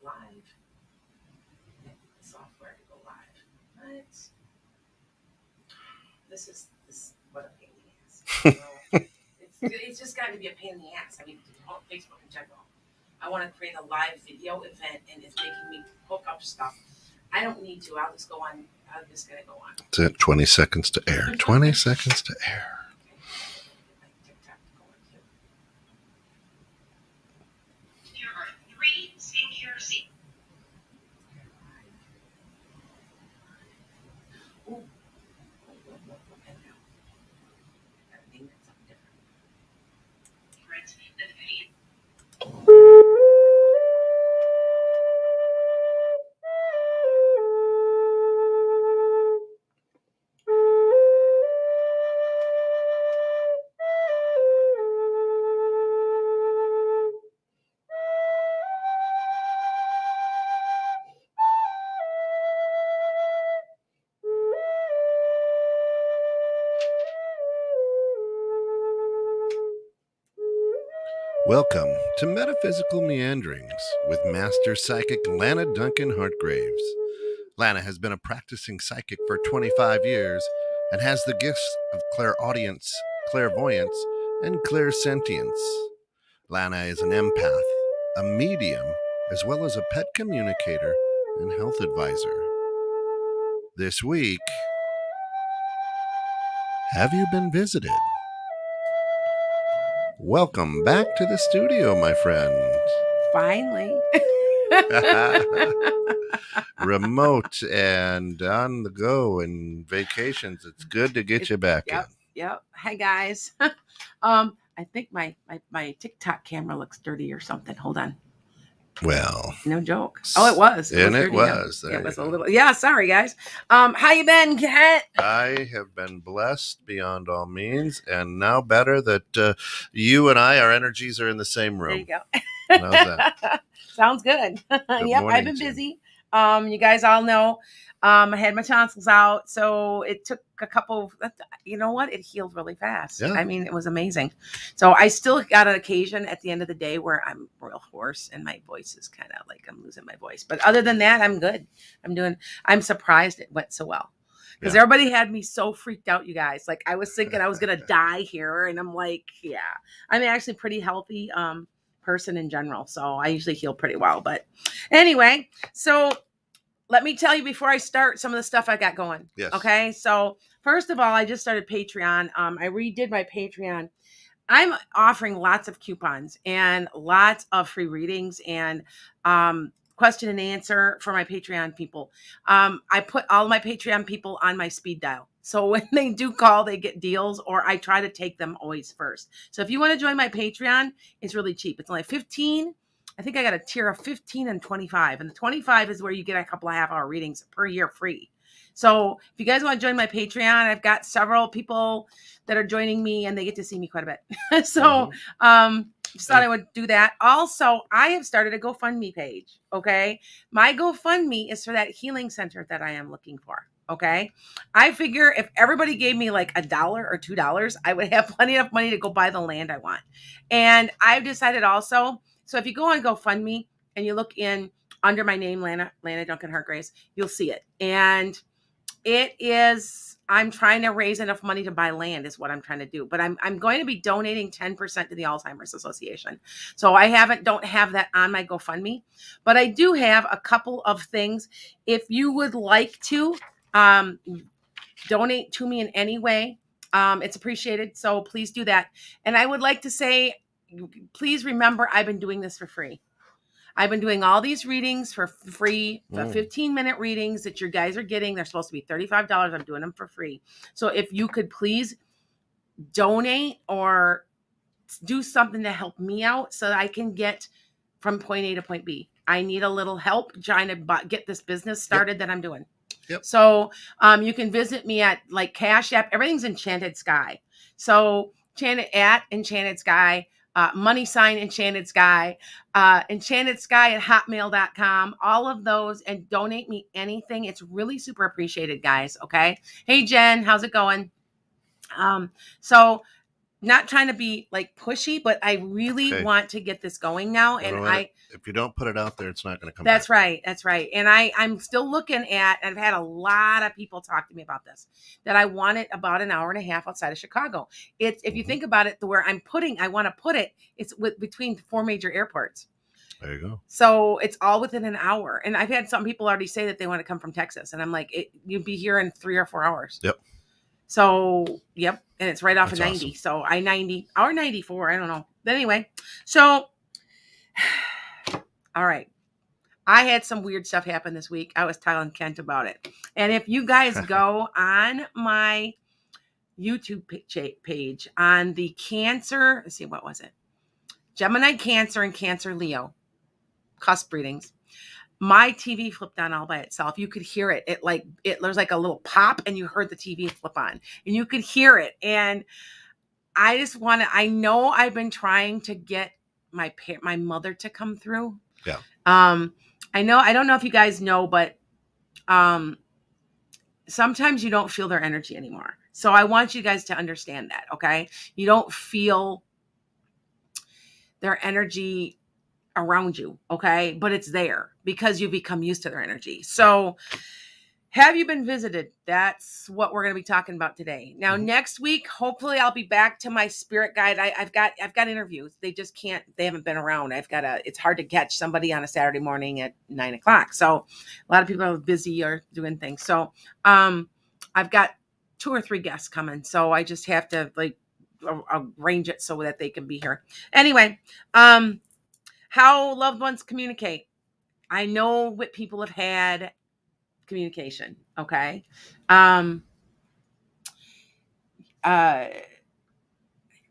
live. Software to go live. But this is what a pain in the ass. It's just got to be a pain in the ass. I mean, Facebook in general. I want to create a live video event, and it's making me hook up stuff. I don't need to. I'm just going to go on. That's it. 20 seconds to air. 20 seconds to air. Here are 3 skincare secrets. Welcome to Metaphysical Meanderings with Master Psychic Lana Duncan Hartgraves. Lana has been a practicing psychic for 25 years and has the gifts of clairaudience, clairvoyance, and clairsentience. Lana is an empath, a medium, as well as a pet communicator and health advisor. This week, have you been visited? Welcome back to the studio, my friend. Finally. Remote and on the go and vacations. It's good to get you back in. Yep. Hi, guys. I think my TikTok camera looks dirty or something. Hold on. Well, no joke. Oh, it was. It was. It was a little. Yeah, sorry, guys. How you been, Kat? I have been blessed beyond all means, and now better that you and I, our energies are in the same room. There you go. How's that? Sounds good. Yep, I've been busy. You guys all know I had my tonsils out, so it took a couple. You know what? It healed really fast. Yeah. I mean, it was amazing. So I still got an occasion at the end of the day where I'm real hoarse and my voice is kind of like I'm losing my voice. But other than that, I'm good. I'm surprised it went so well. Because everybody had me so freaked out, you guys. Like I was thinking I was gonna die here, and I'm like, yeah, I'm actually pretty healthy person in general, so I usually heal pretty well. But anyway, so let me tell you before I start some of the stuff I got going. Yes. Okay. So first of all, I just started Patreon. I redid my Patreon. I'm offering lots of coupons and lots of free readings and question and answer for my Patreon people. I put all my Patreon people on my speed dial. So when they do call, they get deals, or I try to take them always first. So if you want to join my Patreon, it's really cheap. It's only $15. I think I got a tier of 15 and 25. And the 25 is where you get a couple of half-hour readings per year free. So if you guys want to join my Patreon, I've got several people that are joining me, and they get to see me quite a bit. So just thought I would do that. Also, I have started a GoFundMe page. Okay. My GoFundMe is for that healing center that I am looking for. Okay. I figure if everybody gave me like $1 or $2, I would have plenty of money to go buy the land I want. And I've decided also, so if you go on GoFundMe and you look in under my name, Lana Duncan Hartgraves, you'll see it. And it is, I'm trying to raise enough money to buy land is what I'm trying to do. But I'm going to be donating 10% to the Alzheimer's Association. So I don't have that on my GoFundMe, but I do have a couple of things. If you would like to donate to me in any way, it's appreciated. So please do that. And I would like to say, please remember, I've been doing this for free. I've been doing all these readings for free, the 15-minute readings that you guys are getting. They're supposed to be $35. I'm doing them for free. So if you could please donate or do something to help me out so that I can get from point A to point B. I need a little help trying to get this business started that I'm doing. Yep. So you can visit me at like Cash App. Everything's Enchanted Sky. So Enchanted Sky. Money sign Enchanted Sky, Enchanted Sky at hotmail.com, all of those, and donate me anything. It's really super appreciated, guys. Okay. Hey, Jen, how's it going? So not trying to be like pushy, but I really Okay. want to get this going now. And if you don't put it out there, it's not going to come that's back. right. That's right. And I'm still looking at, and I've had a lot of people talk to me about this, that I want it about an hour and a half outside of Chicago. It's, if you think about it, where I want to put it, it's between 4 major airports. There you go. So it's all within an hour. And I've had some people already say that they want to come from Texas. And I'm like, you'd be here in 3 or 4 hours. Yep. So, yep. And it's right off That's of 90. awesome. So I-90 or 94. I don't know. But anyway, so, all right. I had some weird stuff happen this week. I was telling Kent about it. And if you guys go on my YouTube page on the Cancer, let's see, what was it? Gemini Cancer and Cancer Leo cusp readings. My TV flipped on all by itself. You could hear it. There's like a little pop and you heard the TV flip on and you could hear it. And I know I've been trying to get my mother to come through. Yeah. I don't know if you guys know, but sometimes you don't feel their energy anymore. So I want you guys to understand that, okay? You don't feel their energy around you, okay? But it's there because you become used to their energy. So have you been visited? That's what we're going to be talking about today. Now, next week, hopefully I'll be back to my spirit guide. I've got interviews. They haven't been around. It's hard to catch somebody on a Saturday morning at 9:00. So a lot of people are busy or doing things. So I've got 2 or 3 guests coming. So I just have to arrange it so that they can be here. Anyway, how loved ones communicate. I know what people have had communication. Okay. There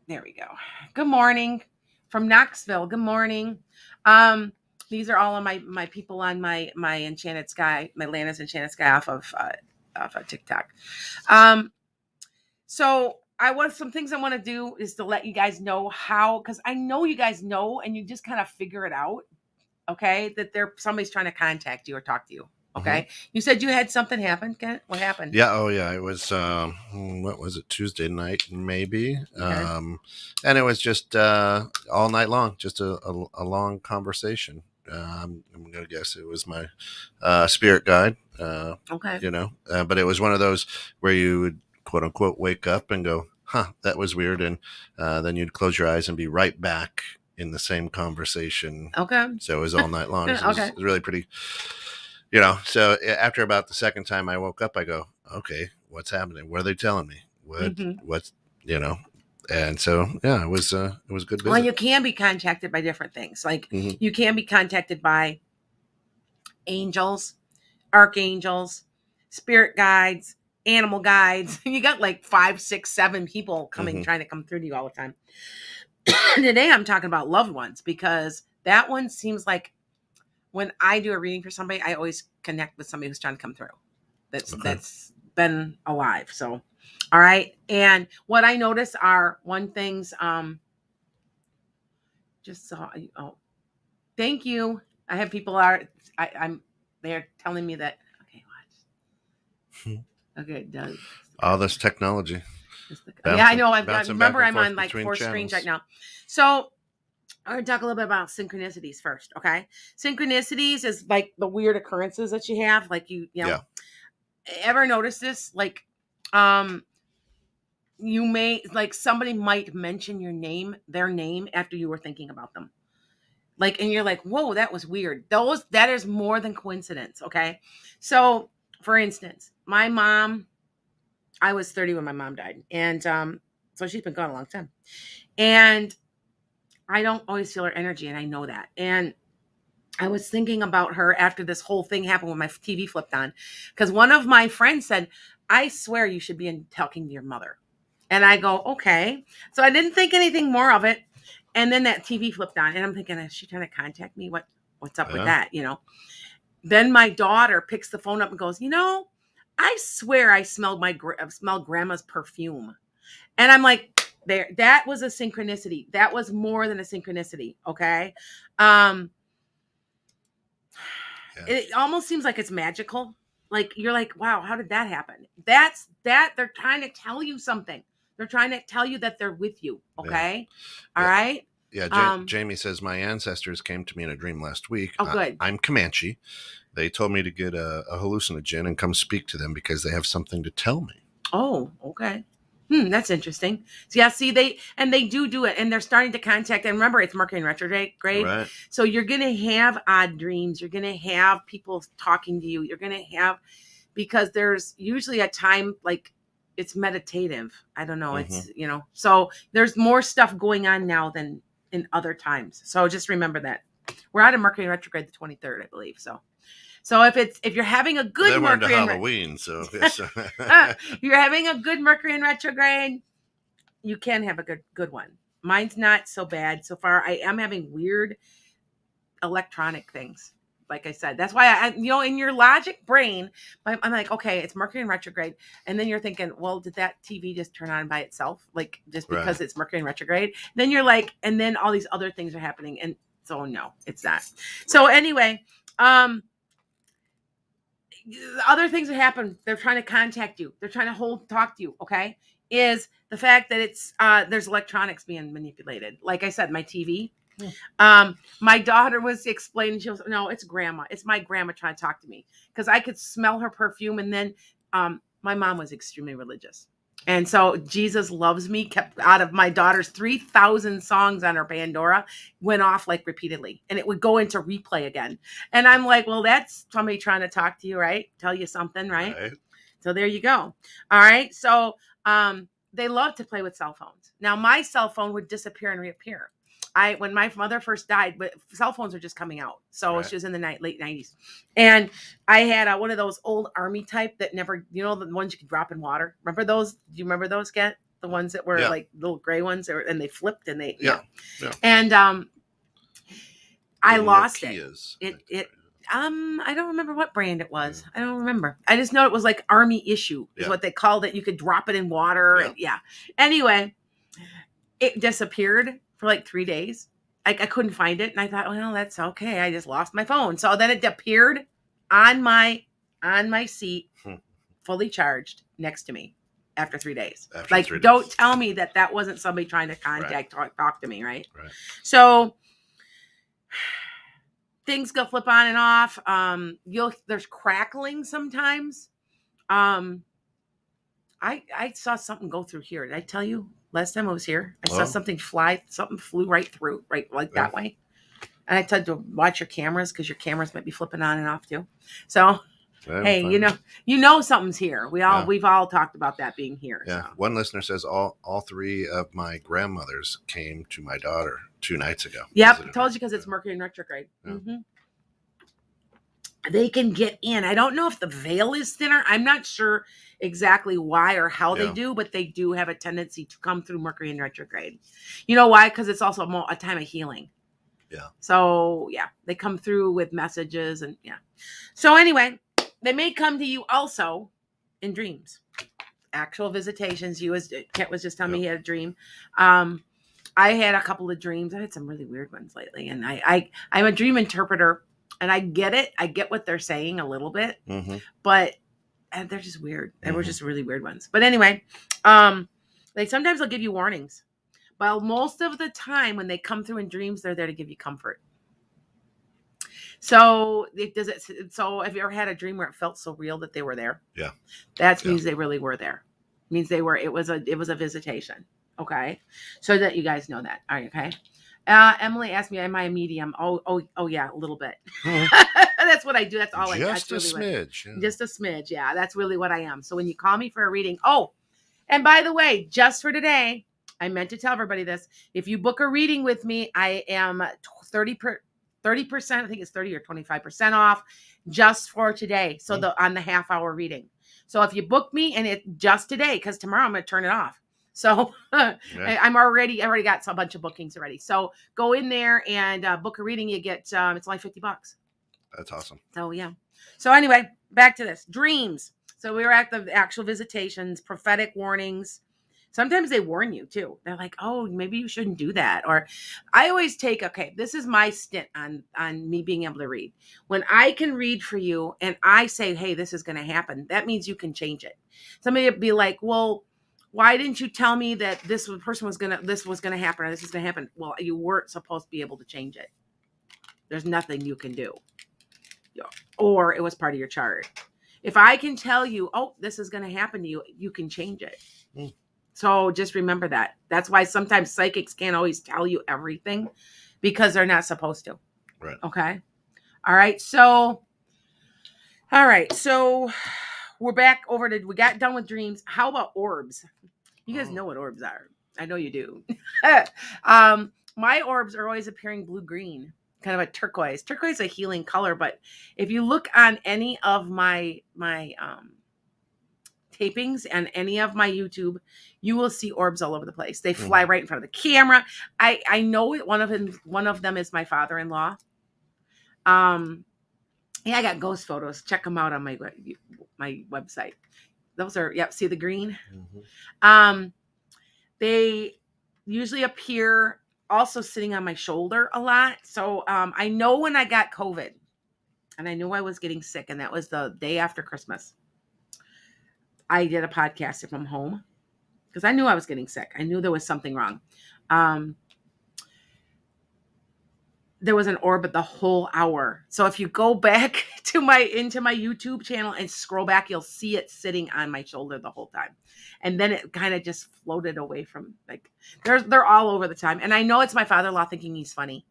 we go. Good morning from Knoxville. Good morning. These are all of my people on my Enchanted Sky, my Lana's Enchanted Sky off of TikTok. So some things I want to do is to let you guys know how, because I know you guys know and you just kind of figure it out. Okay. That somebody's trying to contact you or talk to you. Okay. You said you had something happen, Kent? What happened? Yeah. Oh, yeah. It was, what was it? Tuesday night, maybe. Okay. And it was just all night long, just a long conversation. I'm going to guess it was my spirit guide. Okay. But it was one of those where you would, quote unquote, wake up and go, huh, that was weird. And then you'd close your eyes and be right back in the same conversation. Okay. So it was all night long. Okay. It was really pretty, so after about the second time I woke up, I go, okay, what's happening? What are they telling me? What's, and so, yeah, it was a good visit. Well, you can be contacted by different things. Like you can be contacted by angels, archangels, spirit guides, animal guides. You got like 5, 6, 7 people coming, trying to come through to you all the time. Today I'm talking about loved ones, because that one seems like when I do a reading for somebody, I always connect with somebody who's trying to come through. That's been alive. So, all right. And what I notice are things, just saw, thank you. I have people they're telling me that, okay, watch. Okay, it does. All this technology. Yeah, I know. I'm on like 4 screens right now. So I'm going to talk a little bit about synchronicities first. Okay. Synchronicities is like the weird occurrences that you have. Like ever notice this? Like, you may, like, somebody might mention their name after you were thinking about them. Like, and you're like, whoa, that was weird. That is more than coincidence. Okay. So for instance, my mom, I was 30 when my mom died. And, so she's been gone a long time, and I don't always feel her energy. And I know that. And I was thinking about her after this whole thing happened when my TV flipped on, because one of my friends said, I swear you should be talking to your mother. And I go, okay. So I didn't think anything more of it. And then that TV flipped on, and I'm thinking, is she trying to contact me? What's up with that? Then my daughter picks the phone up and goes, I swear I smelled grandma's perfume. And I'm like, that was a synchronicity. That was more than a synchronicity. Okay. It almost seems like it's magical. Like, you're like, wow, how did that happen? They're trying to tell you something. They're trying to tell you that they're with you. Okay. Yeah. All right. Yeah, Jamie says, my ancestors came to me in a dream last week. Oh, good. I'm Comanche. They told me to get a hallucinogen and come speak to them because they have something to tell me. Oh, okay. That's interesting. So yeah, see, they do it, and they're starting to contact. And remember, it's Mercury in retrograde. Right. So you're gonna have odd dreams. You're gonna have people talking to you. You're gonna have, because there's usually a time like it's meditative. I don't know. It's so there's more stuff going on now than in other times. So just remember that we're out of Mercury in retrograde the 23rd, I believe. So if you're having a good then we're into Mercury in Halloween, so yes. you're having a good Mercury in retrograde, you can have a good one. Mine's not so bad so far. I am having weird electronic things. Like I said, that's why I in your logic brain, I'm like, okay, it's Mercury in retrograde. And then you're thinking, well, did that TV just turn on by itself? Like just because it's Mercury in retrograde? Then you're like, and then all these other things are happening. And so no, it's not. So anyway, other things that happen, they're trying to contact you. They're trying to talk to you. Okay. Is the fact that it's, there's electronics being manipulated. Like I said, my TV, my daughter was explaining, she was, no, it's grandma. It's my grandma trying to talk to me because I could smell her perfume. And then, my mom was extremely religious. And so Jesus Loves Me kept out of my daughter's 3,000 songs on her Pandora, went off like repeatedly, and it would go into replay again. And I'm like, well, that's somebody trying to talk to you, right? Tell you something, right? So there you go. All right. So they love to play with cell phones. Now my cell phone would disappear and reappear. When my mother first died, but cell phones were just coming out. So she was in the late 90s. And I had one of those old army type that never, the ones you could drop in water. Remember those? Do you remember those, Get? The ones that were like little gray ones, and they flipped and they, And I lost it. I don't remember what brand it was. I don't remember. I just know it was like Army issue is what they called it. You could drop it in water. Anyway, it disappeared for like 3 days. I couldn't find it. And I thought, well, that's okay. I just lost my phone. So then it appeared on my seat, fully charged next to me after 3 days. Don't tell me that wasn't somebody trying to talk to me. Right. So things go flip on and off. There's crackling sometimes. I saw something go through here. Did I tell you last time I was here? I saw something something flew right through, that way. And I told you to watch your cameras because your cameras might be flipping on and off too. So hey, something's here. We've all talked about that being here. Yeah. So. One listener says all three of my grandmothers came to my daughter 2 nights ago. Yep, told you because it's Mercury in retrograde. Yeah. Mm-hmm. They can get in. I don't know if the veil is thinner. I'm not sure exactly why or how they do, but they do have a tendency to come through Mercury in retrograde. You know why? Because it's also a time of healing. Yeah. So they come through with messages and So anyway, they may come to you also in dreams, actual visitations. Kent was just telling me he had a dream. I had a couple of dreams. I had some really weird ones lately, and I'm a dream interpreter. And I get it. I get what they're saying a little bit, but they're just weird. They were just really weird ones. But anyway, sometimes they'll give you warnings. But most of the time when they come through in dreams, they're there to give you comfort. So So have you ever had a dream where it felt so real that they were there? Yeah. That means they really were there. It means it was a visitation. Okay. So that you guys know that. All right. Okay. Emily asked me, am I a medium? Oh yeah, a little bit. That's what I do. That's all I do. Just a smidge. Just a smidge. Yeah, that's really what I am. So when you call me for a reading, and by the way, just for today, I meant to tell everybody this. If you book a reading with me, I am 30%, I think it's 30 or 25% off just for today. So on the half-hour reading. So if you book me and it just today, because tomorrow I'm going to turn it off. So I already got a bunch of bookings already. So go in there and book a reading. You get, it's only $50. That's awesome. So So anyway, back to this. Dreams. So we were at the actual visitations, prophetic warnings. Sometimes they warn you too. They're like, oh, maybe you shouldn't do that. Or I always take, this is my stint on me being able to read. When I can read for you and I say, hey, this is going to happen, that means you can change it. Somebody would be like, well, why didn't you tell me that this was gonna happen or this was gonna happen? Well, you weren't supposed to be able to change it. There's nothing you can do. Or it was part of your chart. If I can tell you, oh, this is gonna happen to you, you can change it. So just remember that. That's why sometimes psychics can't always tell you everything because they're not supposed to. Right. Okay. All right. So we're back over to, we got done with dreams. How about orbs? You guys know what orbs are. I know you do. My orbs are always appearing blue-green, kind of a turquoise. Turquoise is a healing color, but if you look on any of my tapings and any of my YouTube, you will see orbs all over the place. They fly right in front of the camera. I know it. One of them is my father-in-law. Yeah, I got ghost photos. Check them out on my website. Those are, see the green? They usually appear also sitting on my shoulder a lot. So I know when I got COVID and I knew I was getting sick, and that was the day after Christmas, I did a podcast from home because I knew I was getting sick. I knew there was something wrong. There was an orb the whole hour. So if you go back to into my YouTube channel and scroll back, you'll see it sitting on my shoulder the whole time. And then it kind of just floated away from, like, they're all over the time. And I know it's my father-in-law thinking he's funny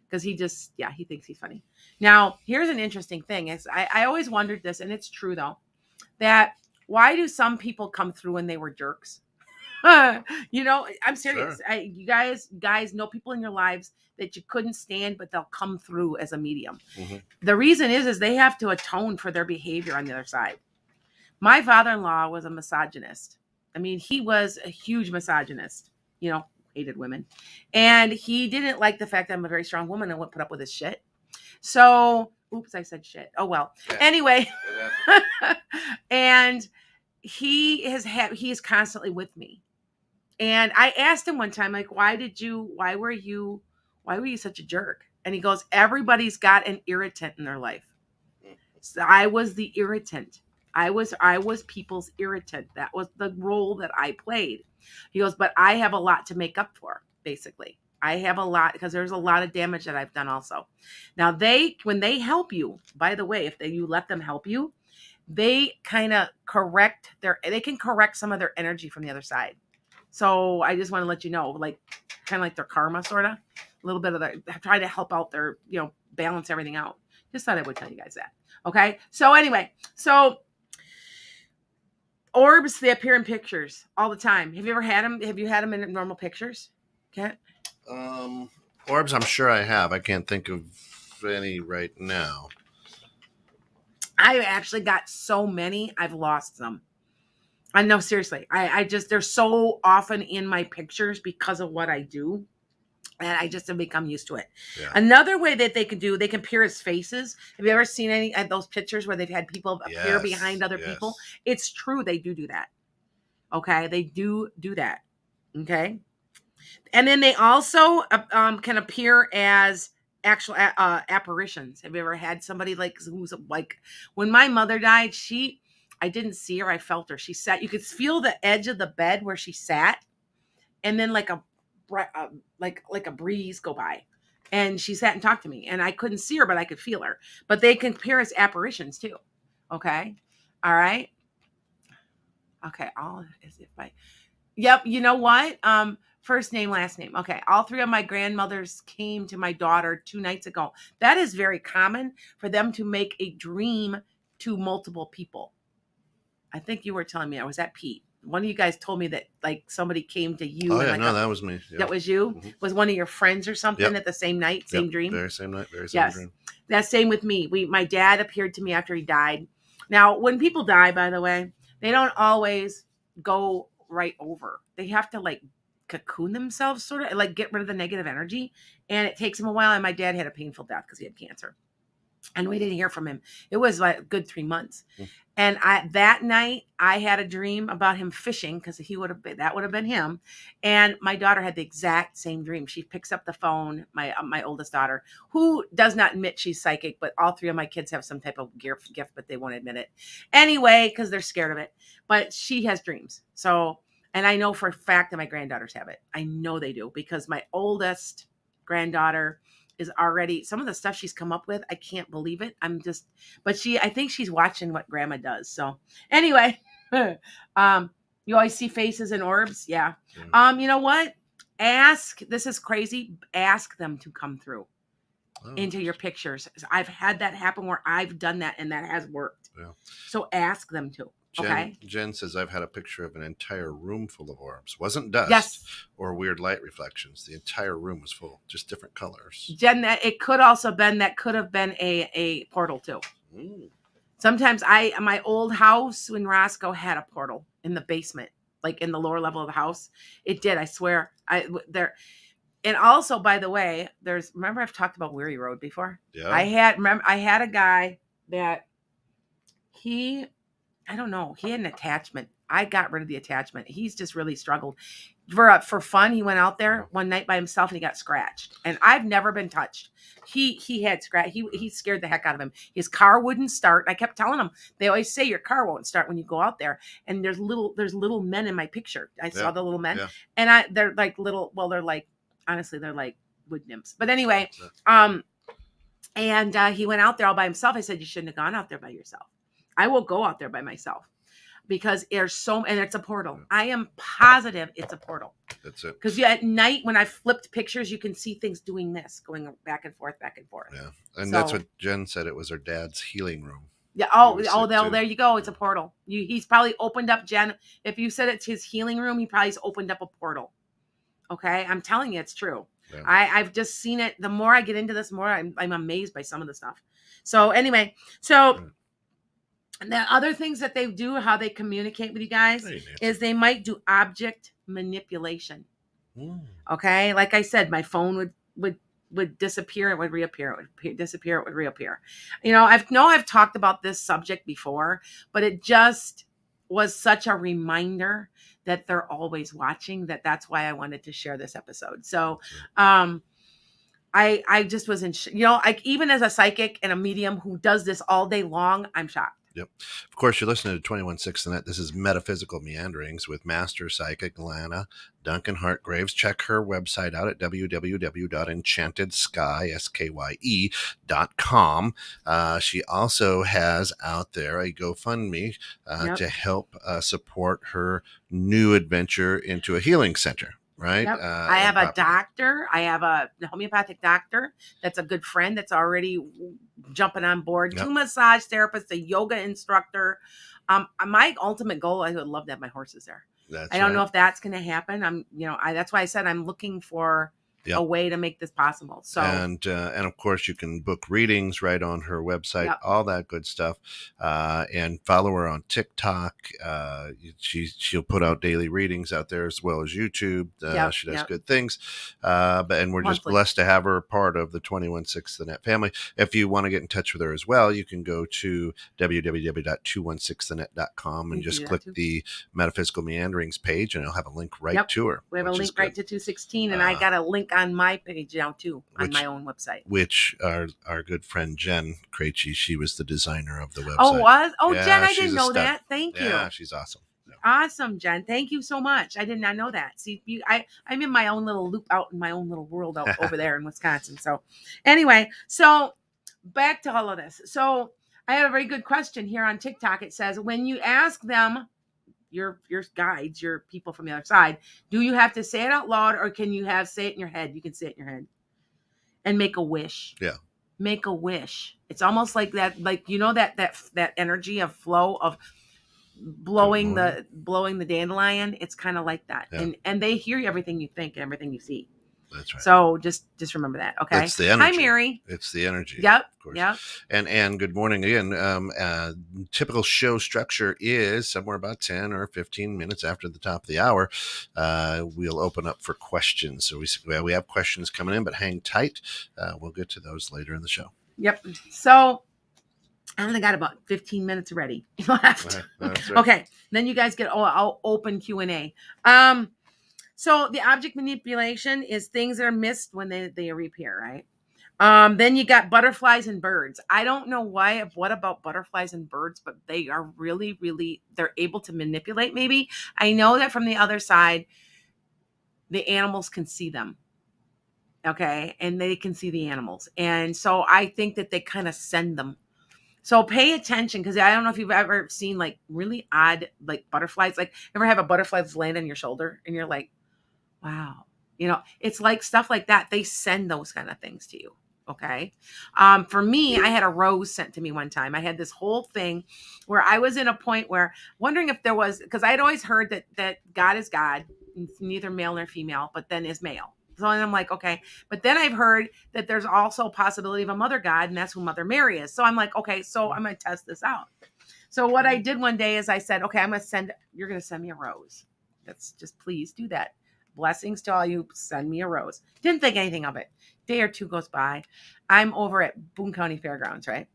because he thinks he's funny. Now, here's an interesting thing. Is I always wondered this, and it's true though, that why do some people come through when they were jerks? I'm serious. Sure. You guys know people in your lives that you couldn't stand, but they'll come through as a medium. The reason is they have to atone for their behavior on the other side. My father-in-law was a misogynist. I mean, he was a huge misogynist, hated women. And he didn't like the fact that I'm a very strong woman and wouldn't put up with his shit. So, oops, I said shit. Oh, well. Yeah. Anyway. And he is constantly with me. And I asked him one time, like, why were you such a jerk? And he goes, everybody's got an irritant in their life. So I was the irritant. I was people's irritant. That was the role that I played. He goes, but I have a lot to make up for, basically. I have a lot because there's a lot of damage that I've done also. Now when they help you, by the way, you let them help you, they kind of they can correct some of their energy from the other side. So I just want to let you know, like, kind of like their karma, sort of, a little bit of try to help out their, balance everything out. Just thought I would tell you guys that. Okay. So anyway, orbs, they appear in pictures all the time. Have you ever had them? Have you had them in normal pictures? Okay. Orbs, I'm sure I have. I can't think of any right now. I actually got so many, I've lost them. I know, seriously. I just, they're so often in my pictures because of what I do. And I just have become used to it. Yeah. Another way that they can appear as faces. Have you ever seen any of those pictures where they've had people appear behind other people? It's true. They do that. Okay. They do that. Okay. And then they also can appear as actual apparitions. Have you ever had somebody who's like, when my mother died, I didn't see her. I felt her. She sat, you could feel the edge of the bed where she sat. And then like a breeze go by, and she sat and talked to me, and I couldn't see her, but I could feel her. But they can appear as apparitions too. Okay. All right. Okay. Yep. You know what? First name, last name. Okay. All three of my grandmothers came to my daughter 2 nights ago. That is very common for them to make a dream to multiple people. I think you were telling me, or was that Pete? One of you guys told me that like somebody came to you. Oh yeah, no, that was me. Yep. That was you? Mm-hmm. Was one of your friends or something at the same night, same dream? Very same night, very same dream. That's same with me. My dad appeared to me after he died. Now, when people die, by the way, they don't always go right over. They have to like cocoon themselves, sort of like get rid of the negative energy. And it takes them a while. And my dad had a painful death because he had cancer. And we didn't hear from him. It was like a good 3 months. Mm. And that night I had a dream about him fishing because that would have been him. And my daughter had the exact same dream. She picks up the phone, my oldest daughter, who does not admit she's psychic, but all 3 of my kids have some type of gift, but they won't admit it anyway because they're scared of it. But she has dreams. So And I know for a fact that my granddaughters have it. I know they do, because my oldest granddaughter is already, some of the stuff she's come up with, I can't believe it. But I think she's watching what grandma does. So anyway, you always see faces in orbs. Yeah. You know what? This is crazy. Ask them to come through into your pictures. I've had that happen where I've done that and that has worked. Yeah. So ask them to. Jen says, I've had a picture of an entire room full of orbs. Wasn't dust or weird light reflections. The entire room was full, just different colors. Jen, it could have been a portal too. Sometimes my old house in Roscoe had a portal in the basement, like in the lower level of the house. It did, I swear. And also, by the way, remember I've talked about Weary Road before? Yeah. I had a guy that I don't know, he had an attachment. I got rid of the attachment. He's just really struggled. For fun, he went out there one night by himself and he got scratched. And I've never been touched. He had scratch. He scared the heck out of him. His car wouldn't start. I kept telling him, they always say your car won't start when you go out there. And there's little men in my picture. I saw the little men. Yeah. And they're like little, well, they're like, honestly, they're like wood nymphs. But anyway, and he went out there all by himself. I said, you shouldn't have gone out there by yourself. I will go out there by myself because and it's a portal. I am positive it's a portal. That's it. Because at night when I flipped pictures, you can see things doing this, going back and forth, back and forth. Yeah. And that's what Jen said. It was her dad's healing room. Yeah. There you go. It's a portal. He's probably opened up, Jen. If you said it's his healing room, he probably opened up a portal. Okay. I'm telling you, it's true. Yeah. I've just seen it. The more I get into this, more I'm amazed by some of the stuff. So anyway, and the other things that they do, how they communicate with you guys, is they might do object manipulation. Okay, like I said, my phone would disappear, it would reappear, it would disappear, it would reappear. I've talked about this subject before, but it just was such a reminder that they're always watching. That's why I wanted to share this episode. So, I just was like, even as a psychic and a medium who does this all day long, I'm shocked. Yep. Of course, you're listening to 21/6 the Net. This is Metaphysical Meanderings with Master Psychic Lana Duncan Hartgraves. Check her website out at www.enchantedskye.com. She also has out there a Gofundme to help support her new adventure into a healing center. Right. Yep. I have a doctor. I have a homeopathic doctor that's a good friend that's already jumping on board. Yep. 2 massage therapists, a yoga instructor. My ultimate goal, I would love to have my horses there. I don't know if that's going to happen. That's why I said I'm looking for a way to make this possible. So and of course you can book readings right on her website, all that good stuff. And follow her on TikTok. She'll put out daily readings out there as well as YouTube. She does good things. And we're just blessed to have her part of the 21/6 the Net family. If you want to get in touch with her as well, you can go to www.216thenet.com and just click the Metaphysical Meanderings page, and it'll have a link right to her. We have a link right to 216, and I got a link on my page now too, on my own website. Which our good friend Jen Krejci, she was the designer of the website. Oh, was? Oh, yeah, Jen, I didn't know that. Thank you. Yeah, she's awesome. Yeah. Awesome, Jen. Thank you so much. I did not know that. See, I'm in my own little loop out in my own little world out over there in Wisconsin. So anyway, back to all of this. So I have a very good question here on TikTok. It says, when you ask them, your guides, your people from the other side, do you have to say it out loud, or can you say it in your head? You can say it in your head and make a wish. Yeah. Make a wish. It's almost like that, that energy of flow of blowing the dandelion. It's kind of like that. Yeah. And they hear everything you think and everything you see. That's right. So just remember that. Okay. That's the energy. Hi, Mary. It's the energy. Yep. Of course. Yep. And good morning again. Typical show structure is somewhere about 10 or 15 minutes after the top of the hour. We'll open up for questions. So we have questions coming in, but hang tight. We'll get to those later in the show. Yep. So I only got about 15 minutes ready left. Right. Okay. Then you guys get I'll open Q&A. So the object manipulation is things that are missed when they reappear, right? Then you got butterflies and birds. I don't know what about butterflies and birds, but they are really, really, they're able to manipulate maybe. I know that from the other side, the animals can see them. Okay. And they can see the animals. And so I think that they kind of send them. So pay attention, because I don't know if you've ever seen like really odd like butterflies. Like ever have a butterfly that's land on your shoulder and you're like, wow. It's like stuff like that. They send those kind of things to you. Okay. For me, I had a rose sent to me one time. I had this whole thing where I was in a point where wondering if there was, because I had always heard that God is God, it's neither male nor female, but then is male. So I'm like, okay. But then I've heard that there's also a possibility of a mother God, and that's who Mother Mary is. So I'm like, okay, so I'm going to test this out. So what I did one day is I said, okay, you're going to send me a rose. That's just, please do that. Blessings to all you. Send me a rose. Didn't think anything of it. Day or two goes by. I'm over at Boone County Fairgrounds, right?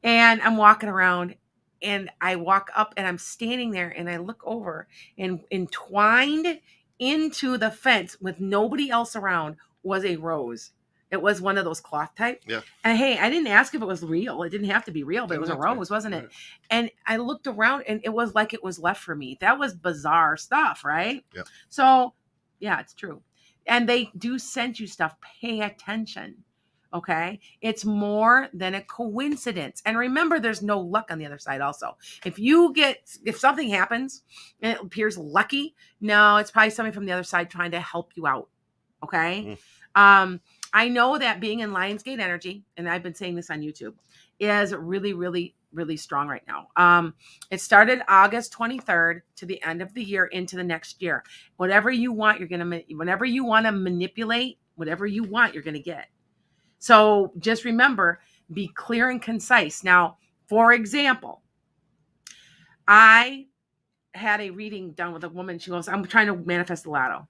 And I'm walking around, and I walk up, and I'm standing there, and I look over, and entwined into the fence with nobody else around was a rose. It was one of those cloth type. Yeah. And hey, I didn't ask if it was real. It didn't have to be real, but it was a rose, wasn't it? And I looked around, and it was like it was left for me. That was bizarre stuff, right? Yeah. So, yeah, it's true. And they do send you stuff. Pay attention. Okay. It's more than a coincidence. And remember, there's no luck on the other side also. If something happens and it appears lucky, no, it's probably somebody from the other side trying to help you out. Okay. I know that being in Lionsgate energy, and I've been saying this on YouTube, is really, really, really strong right now. It started August 23rd to the end of the year into the next year. Whatever you want, whenever you want to manipulate, whatever you want, you're going to get. So just remember, be clear and concise. Now, for example, I had a reading done with a woman. She goes, I'm trying to manifest the lotto.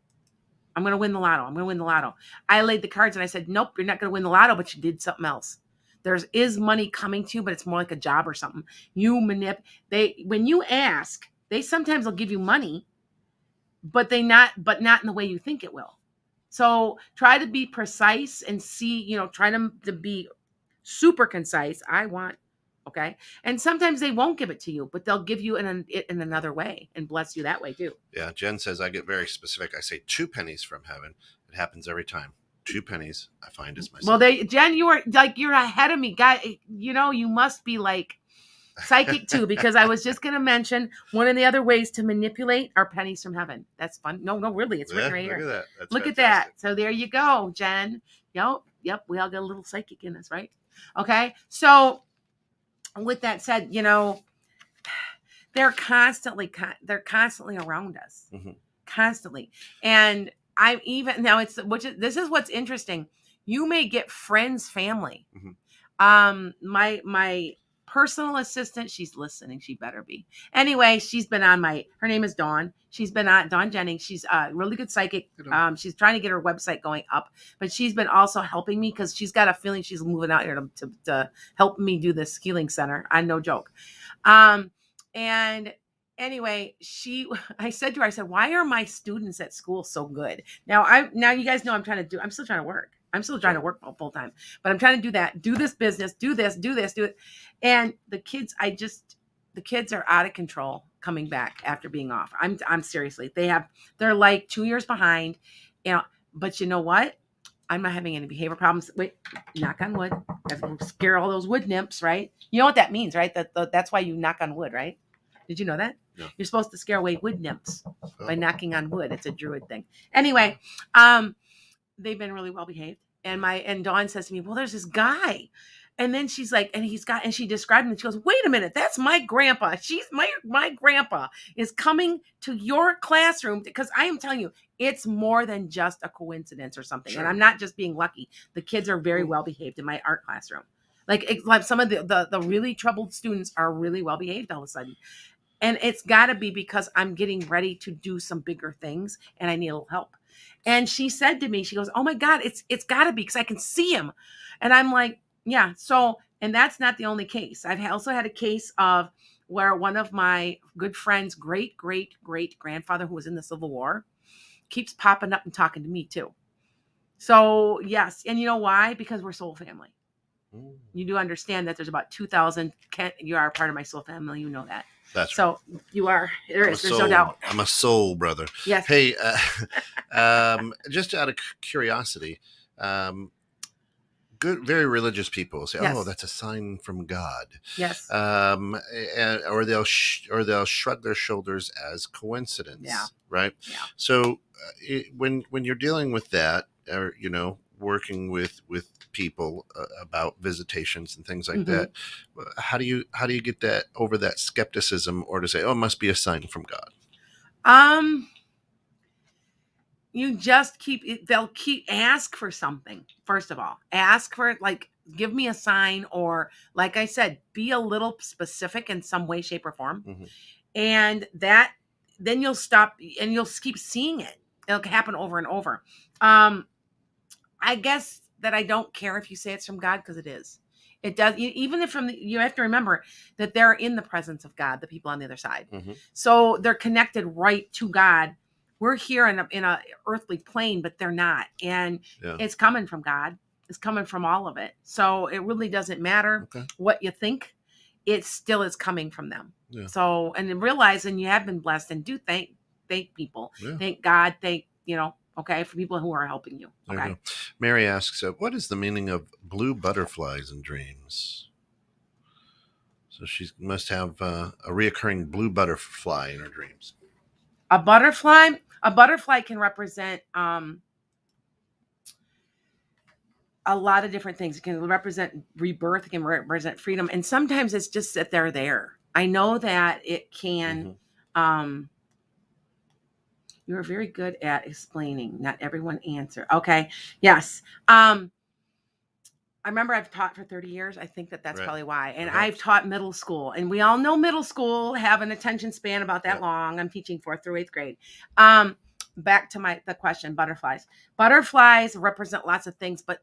I'm going to win the lotto. I'm going to win the lotto. I laid the cards and I said, nope, you're not going to win the lotto, but you did something else. There is money coming to you, but it's more like a job or something. When you ask, they sometimes will give you money, but not in the way you think it will. So try to be precise and see, try to be super concise. Okay. And sometimes they won't give it to you, but they'll give you in another way and bless you that way too. Yeah. Jen says, I get very specific. I say 2 pennies from heaven. It happens every time. 2 pennies I find is myself. Well, Jen, you're ahead of me, guy. You must be like psychic too, because I was just going to mention one of the other ways to manipulate are pennies from heaven. That's fun. No, really. It's written right here. Look at that. That's look fantastic. at that. So there you go, Jen. Yep. We all got a little psychic in us, right? Okay. So with that said, they're constantly around us, constantly. And I'm even now this is what's interesting. You may get friends, family. My personal assistant, she's listening. She better be. Anyway, she's been on her name is Dawn. She's been on Dawn Jennings. She's a really good psychic. She's trying to get her website going up, but she's been also helping me because she's got a feeling she's moving out here to help me do this healing center. I'm no joke. And anyway, I said to her, why are my students at school so good? Now you guys know I'm still trying to work. I'm still trying to work full time, but I'm trying to do that, do this business, do this, do it. And the kids, the kids are out of control coming back after being off. I'm seriously, they're like 2 years behind, but you know what? I'm not having any behavior problems. Wait, knock on wood. Scare all those wood nymphs, right? You know what that means, right? That's why you knock on wood, right? Did you know that? No. You're supposed to scare away wood nymphs by knocking on wood. It's a druid thing. Anyway, they've been really well behaved. And Dawn says to me, well, there's this guy. And then she's like, and she described him. And she goes, wait a minute, that's my grandpa. My grandpa is coming to your classroom, because I am telling you, it's more than just a coincidence or something. Sure. And I'm not just being lucky. The kids are very well behaved in my art classroom. Like some of the really troubled students are really well behaved all of a sudden. And it's got to be because I'm getting ready to do some bigger things and I need a little help. And she said to me, she goes, oh my God, it's got to be because I can see him. And I'm like, yeah. So, and that's not the only case. I've also had a case of where one of my good friends' great grandfather, who was in the Civil War, keeps popping up and talking to me too. So yes, and you know why? Because we're soul family. Mm, You do understand that there's about 2,000. You are a part of my soul family. You know that. that's right. So you are. There's no soul, doubt. I'm a soul brother. Yes. Hey, just out of curiosity, good, very religious people say, Yes. "Oh, that's a sign from God." Yes. Or they'll shrug their shoulders as coincidence. Yeah. Right. Yeah. So when you're dealing with that, or working with people about visitations and things like that, how do you get that over that skepticism, or to say, "Oh, it must be a sign from God"? You just they'll ask for something. First of all, ask for, like, give me a sign, or like I said, be a little specific in some way, shape, or form. Mm-hmm. And that, then you'll stop and you'll keep seeing it. It'll happen over and over. I guess that I don't care if you say it's from God, because it is. It does. Even if you have to remember that they're in the presence of God, the people on the other side. Mm-hmm. So they're connected right to God. We're here in a earthly plane, but they're not. And it's coming from God. It's coming from all of it. So it really doesn't matter what you think. It still is coming from them. Yeah. So, and then realizing you have been blessed, and do thank people. Yeah. Thank God. Okay, for people who are helping you. Okay. You Mary asks, what is the meaning of blue butterflies in dreams? So she must have a reoccurring blue butterfly in her dreams. A butterfly can represent a lot of different things. It can represent rebirth. It can represent freedom. And sometimes it's just that they're there. I know that it can. You're very good at explaining. Not everyone answer. Okay. Yes. I remember I've taught for 30 years. I think that's probably why. And I've taught middle school. And we all know middle school have an attention span about that long. I'm teaching 4th through 8th grade. Back to the question, butterflies. Butterflies represent lots of things, but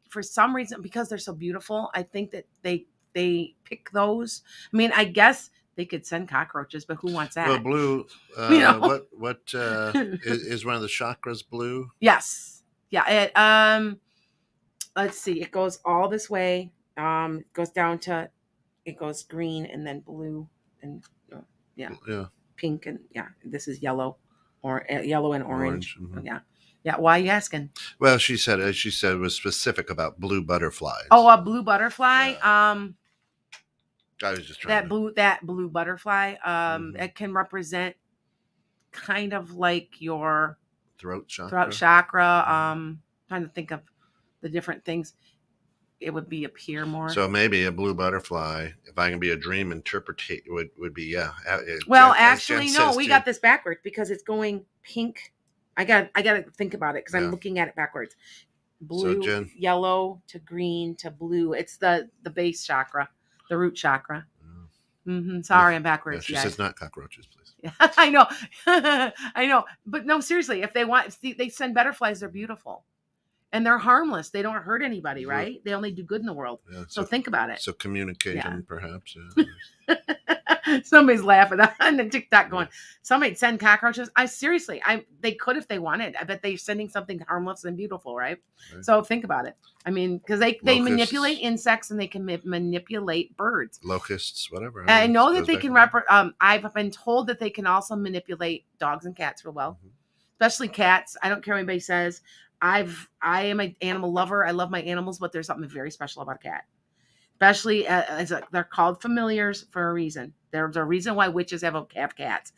for some reason, because they're so beautiful, I think that they pick those. I mean, I guess they could send cockroaches, but who wants that? Well, blue, what is one of the chakras blue? Yes. Yeah. Let's see. It goes all this way. It goes down to, it goes green and then blue and pink, and this is yellow, or yellow and orange. Mm-hmm. Yeah. Why are you asking? Well, she said it was specific about blue butterflies. Oh, a blue butterfly. Yeah. I was just trying that blue butterfly. It can represent kind of like your throat chakra. Trying to think of the different things. It would be appear more. So maybe a blue butterfly, if I can be a dream interpreter, would be Well, actually, no, we got this backwards because it's going pink. I got to think about it because I'm looking at it backwards. Blue, yellow to green to blue. It's the base chakra, the root chakra. Sorry, I'm backwards. She says not cockroaches, please. I know, I know, but no, seriously. If they want, they send butterflies. They're beautiful. And they're harmless. They don't hurt anybody, right? They only do good in the world. Yeah, so think about it. So communication, perhaps. Somebody's laughing on the TikTok going, somebody send cockroaches. They could if they wanted. I bet they're sending something harmless and beautiful, right? So think about it. I mean, because they manipulate insects and they can manipulate birds. Locusts, whatever. I know that they can, I've been told that they can also manipulate dogs and cats real well. Especially cats. I don't care what anybody says. I am an animal lover. I love my animals, but there's something very special about a cat. Especially they're called familiars for a reason. There's a reason why witches have cats.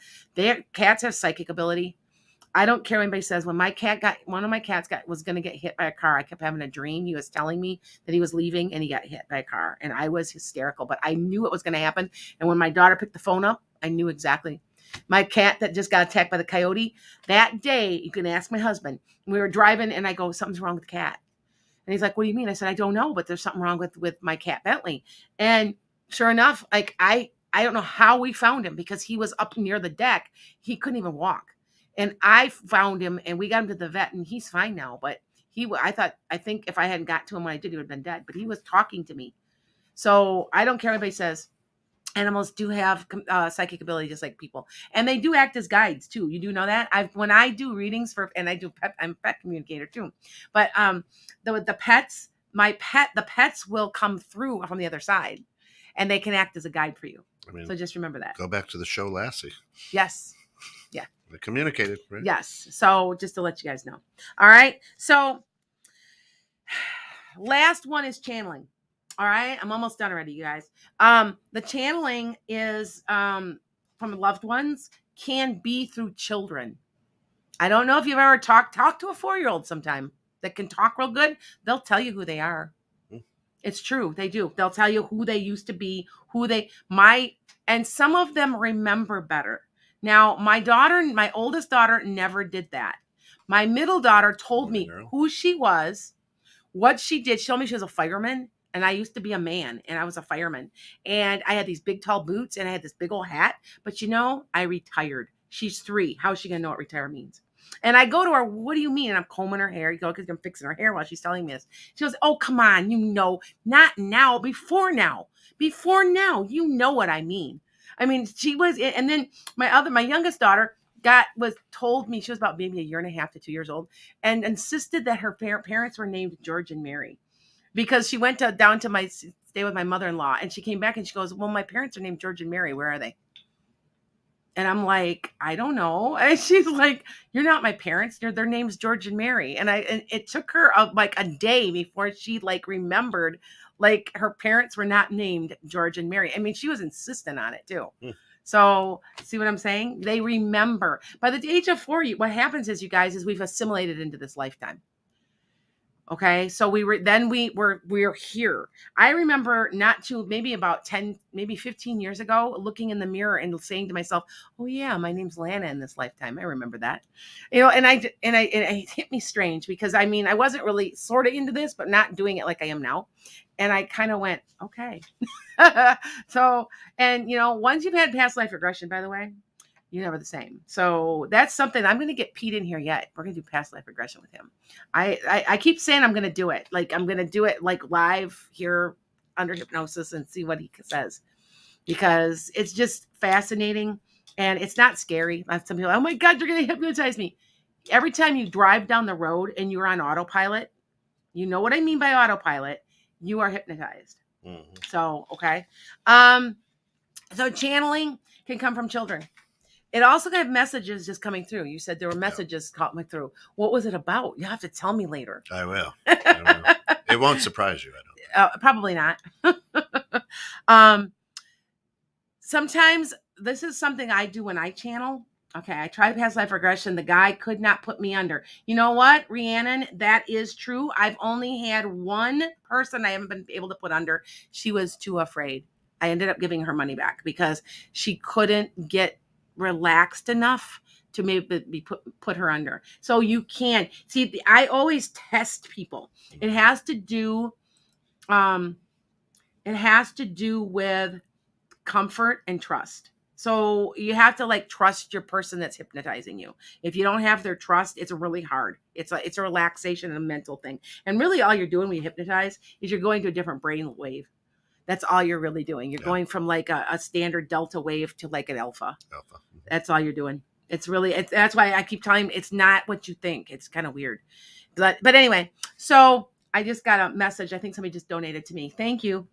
Cats have psychic ability. I don't care what anybody says. When one of my cats was going to get hit by a car, I kept having a dream. He was telling me that he was leaving and he got hit by a car. And I was hysterical, but I knew it was going to happen. And when my daughter picked the phone up, I knew exactly. My cat that just got attacked by the coyote, that day, you can ask my husband. We were driving and I go, something's wrong with the cat. And he's like, what do you mean? I said, I don't know, but there's something wrong with my cat Bentley. And sure enough, like I don't know how we found him because he was up near the deck. He couldn't even walk. And I found him and we got him to the vet and he's fine now. But I think if I hadn't got to him when I did, he would have been dead. But he was talking to me. So I don't care what anybody says. Animals do have psychic ability just like people, and they do act as guides too. You do know that. When I do readings for, and I do pet, I'm a pet communicator too, but the pets, the pets will come through from the other side, and they can act as a guide for you. I mean, so just remember that. Go back to the show Lassie. Yes. Yeah. They communicated, right? Yes. So just to let you guys know. All right. So last one is channeling. All right. I'm almost done already, you guys. The channeling is from loved ones, can be through children. I don't know if you've ever talked to a 4-year-old sometime that can talk real good. They'll tell you who they are. It's true. They do. They'll tell you who they used to be, and some of them remember better. Now, my oldest daughter never did that. My middle daughter told me who she was, what she did. She told me she was a fireman, and I used to be a man, and I was a fireman. And I had these big, tall boots, and I had this big old hat. But I retired. She's 3. How is she going to know what retire means? And I go to her, what do you mean? And I'm combing her hair. Because I'm fixing her hair while she's telling me this. She goes, oh, come on. Not now. Before now. You know what I mean. I mean, she was, and then my youngest daughter told me, she was about maybe 1.5 to 2 years old, and insisted that her parents were named George and Mary, because she went down to stay with my mother-in-law, and she came back and she goes, well, my parents are named George and Mary. Where are they? And I'm like, I don't know. And she's like, you're not my parents. Their name's George and Mary. And it took her a day before she remembered her parents were not named George and Mary. I mean, she was insistent on it too. So see what I'm saying? They remember. By the age of 4, what happens is, you guys, is we've assimilated into this lifetime. Okay. So we're here. I remember maybe about 10, maybe 15 years ago, looking in the mirror and saying to myself, oh yeah, my name's Lana in this lifetime. I remember that, and it hit me strange, because I wasn't really sort of into this, but not doing it like I am now. And I kind of went, okay. So, and once you've had past life regression, by the way, you're never the same. So that's something I'm going to get Pete in here yet. We're going to do past life regression with him. I keep saying I'm going to do it. I'm going to do it live here under hypnosis and see what he says, because it's just fascinating and it's not scary. Some people, oh my God, you're going to hypnotize me. Every time you drive down the road and you're on autopilot, you know what I mean by autopilot, you are hypnotized. Mm-hmm. So, okay. So channeling can come from children. It also can have messages just coming through. You said there were messages coming through. What was it about? You have to tell me later. I will. It won't surprise you, I don't. Probably not. Sometimes this is something I do when I channel. Okay, I tried past life regression. The guy could not put me under. You know what, Rhiannon? That is true. I've only had one person I haven't been able to put under. She was too afraid. I ended up giving her money back because she couldn't get relaxed enough to maybe put her under. So you can see, I always test people. It has to do with comfort and trust. So you have to trust your person that's hypnotizing you. If you don't have their trust, it's really hard. It's a relaxation and a mental thing. And really all you're doing when you hypnotize is you're going to a different brain wave. That's all you're really doing. You're going from a standard delta wave to an alpha. That's all you're doing. It's really, that's why I keep telling you, it's not what you think. It's kind of weird. But anyway, so I just got a message. I think somebody just donated to me. Thank you.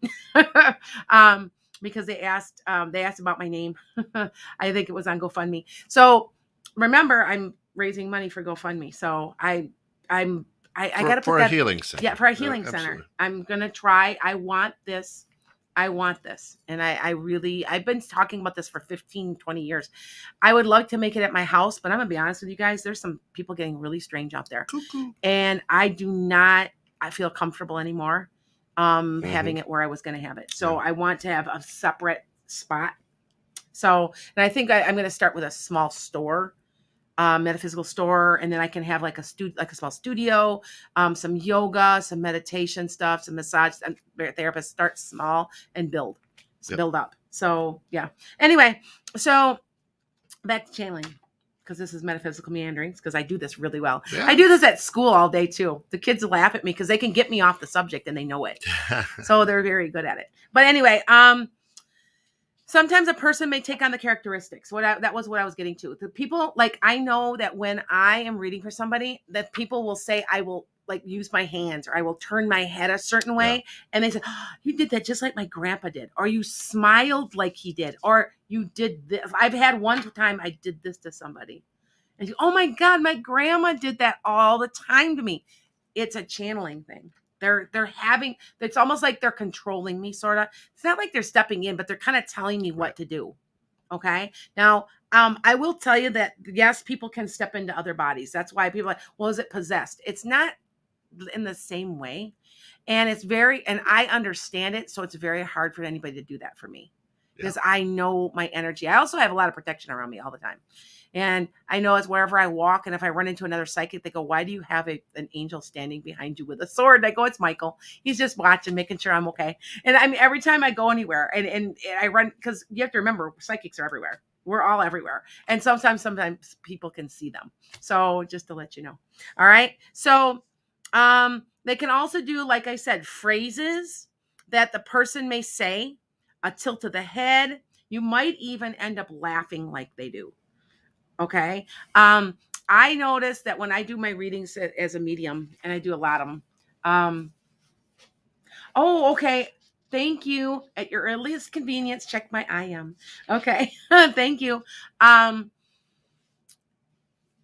Because they asked about my name. I think it was on GoFundMe. So remember, I'm raising money for GoFundMe. So I got to put that for a healing center. Yeah, for a healing center. I'm going to try. I want this. And I've been talking about this for 15, 20 years. I would love to make it at my house, but I'm gonna be honest with you guys. There's some people getting really strange out there. Cuckoo. And I feel comfortable anymore having it where I was going to have it. So I want to have a separate spot. So, and I think I'm going to start with a small store, metaphysical store. And then I can have a small studio, some yoga, some meditation stuff, some massage therapists. Start small and build up. So yeah. Anyway, so back to channeling, because this is metaphysical meanderings, because I do this really well. Yeah. I do this at school all day too. The kids laugh at me because they can get me off the subject and they know it. So they're very good at it. But anyway, Sometimes a person may take on the characteristics. That was what I was getting to. The people, like, I know that when I am reading for somebody, that people will say I will like use my hands, or I will turn my head a certain way. Yeah. And they say, oh, you did that just like my grandpa did, or you smiled like he did, or you did this. I've had one time I did this to somebody. And you, oh my God, my grandma did that all the time to me. It's a channeling thing. They're having, it's almost like they're controlling me, sort of. It's not like they're stepping in, but they're kind of telling me what to do. Okay. Now, I will tell you that yes, people can step into other bodies. That's why people are like, well, is it possessed? It's not in the same way. And and I understand it. So it's very hard for anybody to do that for me, because I know my energy. I also have a lot of protection around me all the time. And I know it's wherever I walk. And if I run into another psychic, they go, why do you have an angel standing behind you with a sword? And I go, it's Michael. He's just watching, making sure I'm okay. And I mean, every time I go anywhere and I run, because you have to remember, psychics are everywhere. We're all everywhere. And sometimes people can see them. So just to let you know. All right. So they can also do, like I said, phrases that the person may say, a tilt of the head. You might even end up laughing like they do. Okay. I notice that when I do my readings as a medium, and I do a lot of them. Oh, okay. Thank you. At your earliest convenience, check my IM. Okay. Thank you.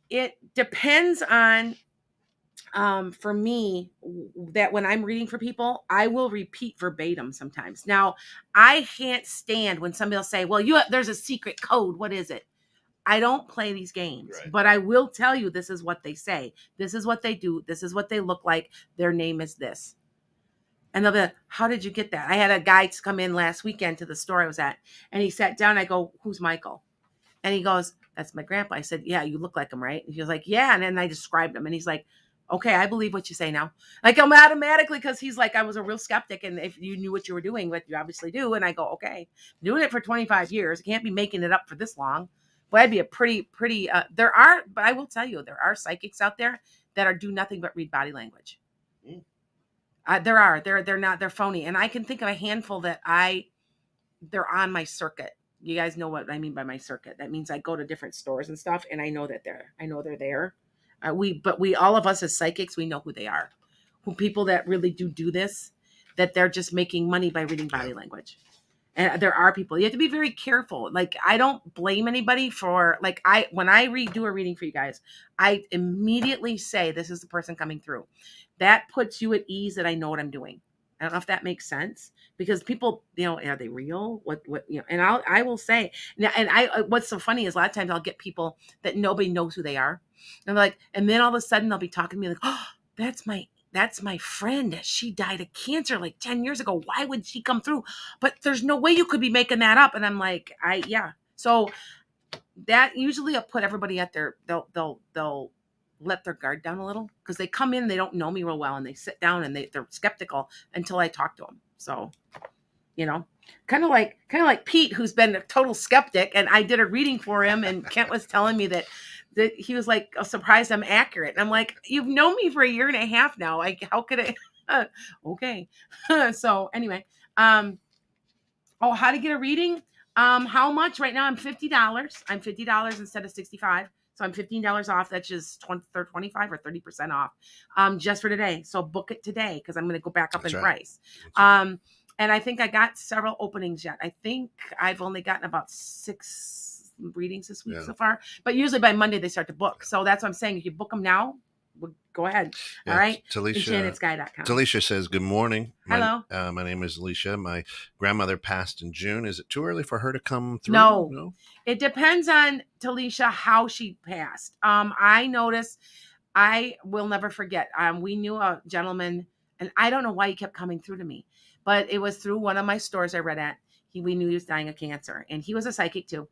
It depends on, for me, that when I'm reading for people, I will repeat verbatim sometimes. Now, I can't stand when somebody will say, well, there's a secret code. What is it? I don't play these games, Right. but I will tell you, this is what they say. This is what they do. This is what they look like. Their name is this. And they'll be like, how did you get that? I had a guy come in last weekend to the store I was at, and he sat down. I go, who's Michael? And he goes, that's my grandpa. I said, yeah, you look like him, right? And he was like, yeah. And then I described him, and he's like, okay, I believe what you say now. Like, I'm automatically, because he's like, I was a real skeptic, and if you knew what you were doing, but you obviously do. And I go, okay, doing it for 25 years. I can't be making it up for this long. But I'd be a pretty, but I will tell you, there are psychics out there that do nothing but read body language. They're phony. And I can think of a handful that they're on my circuit. You guys know what I mean by my circuit. That means I go to different stores and stuff, and I know they're there. All of us as psychics, we know who they are. Who people that really do this, that they're just making money by reading body language. And there are people, you have to be very careful. Like, I don't blame anybody for, like, when I do a reading for you guys, I immediately say, this is the person coming through. That puts you at ease that I know what I'm doing. I don't know if that makes sense, because people, are they real? And I will say, and what's so funny is a lot of times I'll get people that nobody knows who they are. And like, and then all of a sudden they'll be talking to me like, oh, that's my friend. She died of cancer like 10 years ago. Why would she come through? But there's no way you could be making that up. And I'm like, yeah. So that usually will put everybody at they'll let their guard down a little, because they come in, they don't know me real well, and they sit down and they're skeptical until I talk to them. So, kind of like Pete, who's been a total skeptic, and I did a reading for him, and Kent was telling me that he was like surprised I'm accurate. And I'm like, you've known me for a year and a half now. Like, how could I? Okay. So anyway, how to get a reading? How much? Right now I'm $50. I'm $50 instead of $65. So I'm $15 off. That's just 25 or 30% off, just for today. So book it today, because I'm going to go back up That's in right. price. And I think I got several openings yet. I think I've only gotten about 6 readings this week so far. But usually by Monday they start to book. So that's what I'm saying. If you book them now, go ahead. Yeah, all right. Talisha, Talisha says, good morning. Hello. My name is Alicia. My grandmother passed in June. Is it too early for her to come through? No. It depends on, Talisha, how she passed. I noticed, I will never forget. We knew a gentleman, and I don't know why he kept coming through to me, but it was through one of my stores I read at. We knew he was dying of cancer, and he was a psychic too.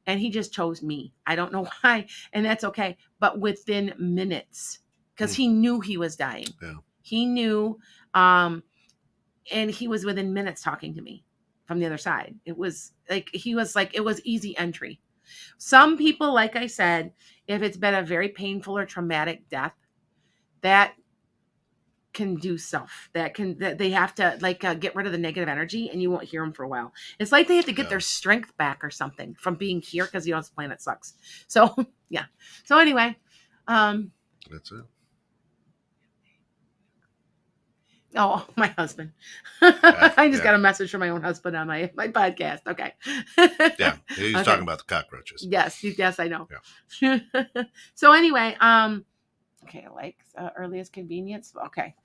And he just chose me. I don't know why. And that's okay. But within minutes, because he knew he was dying. Yeah. He knew, and he was within minutes talking to me from the other side. It was like, it was easy entry. Some people, like I said, if it's been a very painful or traumatic death, that can do stuff that they have to like get rid of the negative energy, and you won't hear them for a while. It's like they have to get their strength back or something from being here because this planet sucks. So yeah. So anyway, that's it. Oh, my husband. I just got a message from my own husband on my podcast. Okay. Yeah, he's talking about the cockroaches. Yes, I know. Yeah. So anyway, okay, like earliest convenience. Okay.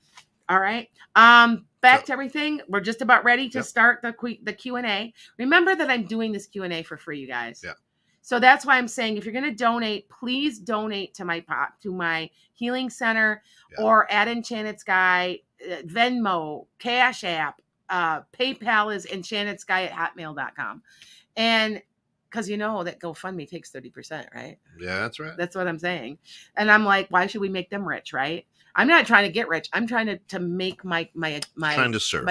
All right. Back to everything. We're just about ready to start the Q&A. Remember that I'm doing this Q&A for free, you guys. Yeah. So that's why I'm saying if you're going to donate, please donate to my healing center or at Enchanted Sky, Venmo, Cash App, PayPal is enchantedsky@hotmail.com. And because you know that GoFundMe takes 30%, right? Yeah, that's right. That's what I'm saying. And I'm like, why should we make them rich, right? I'm not trying to get rich. I'm trying to make my trying to serve.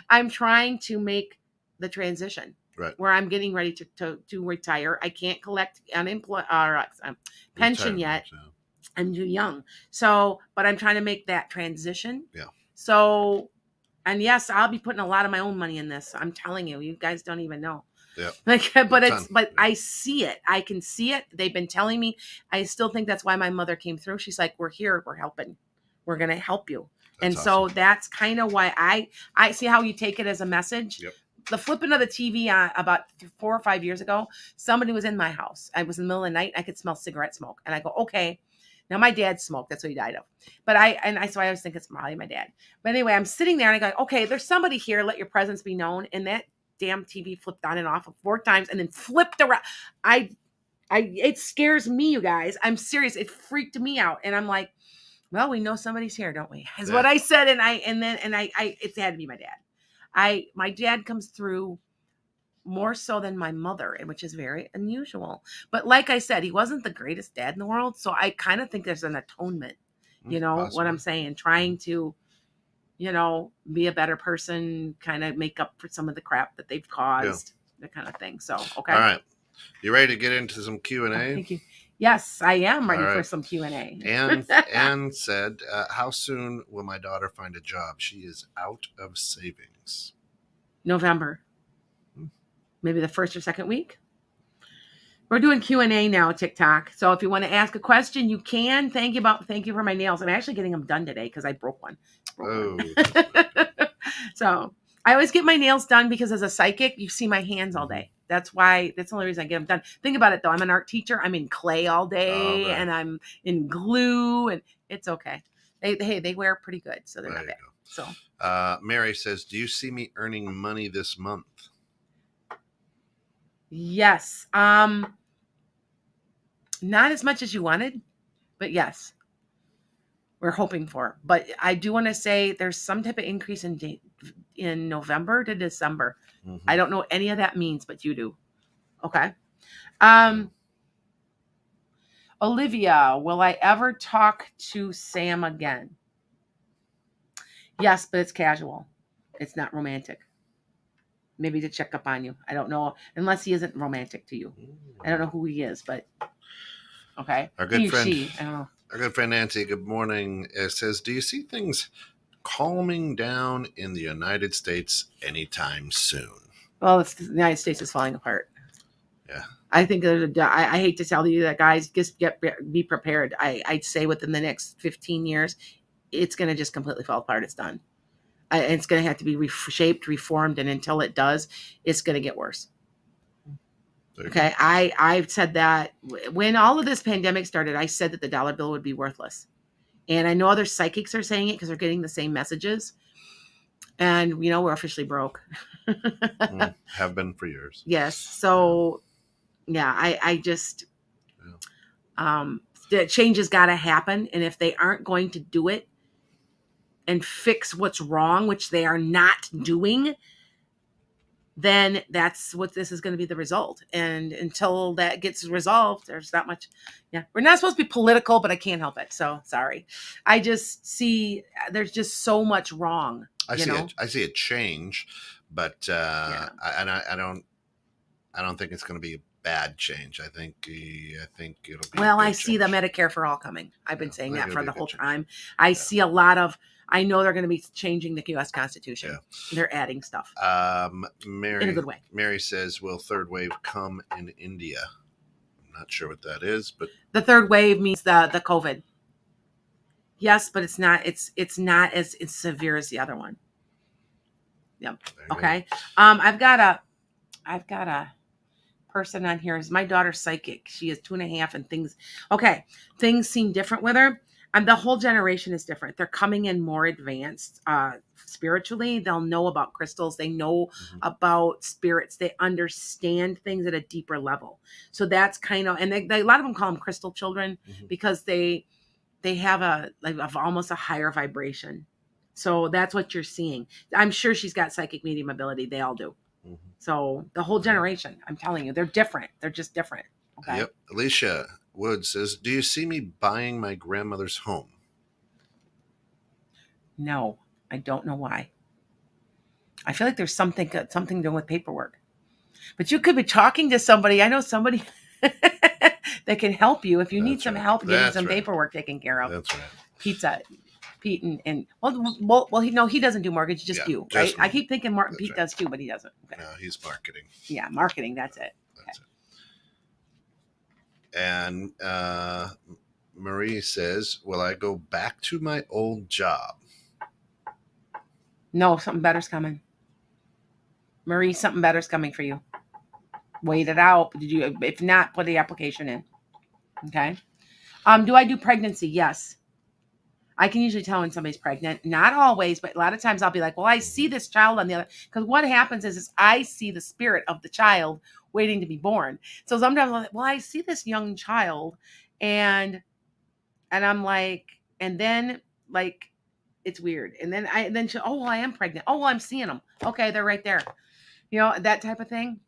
I'm trying to make the transition. Right. Where I'm getting ready to retire. I can't collect pension yet. Yeah. I'm too young. So, but I'm trying to make that transition. Yeah. So, and yes, I'll be putting a lot of my own money in this. I'm telling you, you guys don't even know. Yeah. But I see it. I can see it. They've been telling me. I still think that's why my mother came through. She's like, we're here. We're helping. We're going to help you. That's awesome. So that's kind of why I see how you take it as a message. Yep. The flipping of the TV about 4 or 5 years ago, somebody was in my house. I was in the middle of the night. I could smell cigarette smoke. And I go, okay. Now my dad smoked. That's what he died of. But so I always think it's probably my dad. But anyway, I'm sitting there and I go, okay, there's somebody here. Let your presence be known. And that damn TV flipped on and off 4 times and then flipped around. It scares me, you guys. I'm serious. It freaked me out. And I'm like, well, we know somebody's here, don't we? Is what I said. And it had to be my dad. My dad comes through more so than my mother, which is very unusual. But like I said, he wasn't the greatest dad in the world. So I kind of think there's an atonement, possibly. What I'm saying, trying to, be a better person, kind of make up for some of the crap that they've caused, that kind of thing. So, okay. All right. You ready to get into some Q&A? Thank you. Yes, I am ready for some Q&A. Anne said, how soon will my daughter find a job? She is out of savings. November. Maybe the first or second week. We're doing Q&A now, TikTok. So if you want to ask a question, you can. Thank you for my nails. I'm actually getting them done today because I broke one. So I always get my nails done because as a psychic, you see my hands all day. That's the only reason I get them done. Think about it though. I'm an art teacher. I'm in clay all day and I'm in glue and it's okay. They wear pretty good. So they're not bad. So Mary says, do you see me earning money this month? Yes. Not as much as you wanted, but yes, we're hoping for. But I do want to say there's some type of increase in November to December. Mm-hmm. I don't know what any of that means, but you do. Okay. Olivia, will I ever talk to Sam again? Yes, but it's casual. It's not romantic. Maybe to check up on you. I don't know. Unless he isn't romantic to you. I don't know who he is, but okay. Our good friend Nancy, good morning, says, do you see things calming down in the United States anytime soon? Well, the United States is falling apart. Yeah. I think I hate to tell you that, guys, just be prepared. I'd say within the next 15 years, it's going to just completely fall apart. It's done. It's going to have to be reshaped, reformed, and until it does, it's going to get worse. Okay, I've said that when all of this pandemic started, I said that the dollar bill would be worthless. And I know other psychics are saying it because they're getting the same messages. And, we're officially broke. Have been for years. Yes. So, I just, the change has got to happen. And if they aren't going to do it, and fix what's wrong, which they are not doing, then that's what this is going to be the result. And until that gets resolved, there's not much. Yeah. We're not supposed to be political, but I can't help it. So sorry. I just see there's just so much wrong. I see a change, but I don't think it's going to be bad change. I think it'll be. Well, a good I see the change. Medicare for all coming. I've been Yeah, saying I think that it'll for be the a good whole change. time. I see a lot of. I know they're going to be changing the U.S. Constitution. Yeah. They're adding stuff Mary, in a good way. Mary says, "Will third wave come in India?" I'm not sure what that is, but The third wave means the COVID. Yes, but it's not. It's not as severe as the other one. Yep. Okay. I've got a person on here. Is my daughter's psychic. She is 2.5 and things seem different with her. And the whole generation is different. They're coming in more advanced spiritually. They'll know about crystals. They know about spirits. They understand things at a deeper level. So that's kind of, and a lot of them call them crystal children because they have almost a higher vibration. So that's what you're seeing. I'm sure she's got psychic medium ability. They all do. So the whole generation, I'm telling you, they're different. They're just different. Okay. Yep. Alicia Wood says, "Do you see me buying my grandmother's home?" No, I don't know why. I feel like there's something doing with paperwork. But you could be talking to somebody. I know somebody that can help you if you need some help getting some paperwork taken care of. That's right. Pete and well, he doesn't do mortgage, just you, right? Just me. I keep thinking Pete does too, but he doesn't. Okay. No, he's marketing. Yeah, marketing. That's it. That's it. And Marie says, "Will I go back to my old job?" No, something better's coming. Marie, something better's coming for you. Wait it out. If not, put the application in. Okay. Do I do pregnancy? Yes. I can usually tell when somebody's pregnant. Not always, but a lot of times I'll be like, well, I see this child on the other. Because what happens is I see the spirit of the child waiting to be born. So sometimes I'm like, well, I see this young child, and I'm like, and then like, it's weird. And then she, oh, well, I am pregnant. Oh, well, I'm seeing them. Okay, they're right there. You know, that type of thing.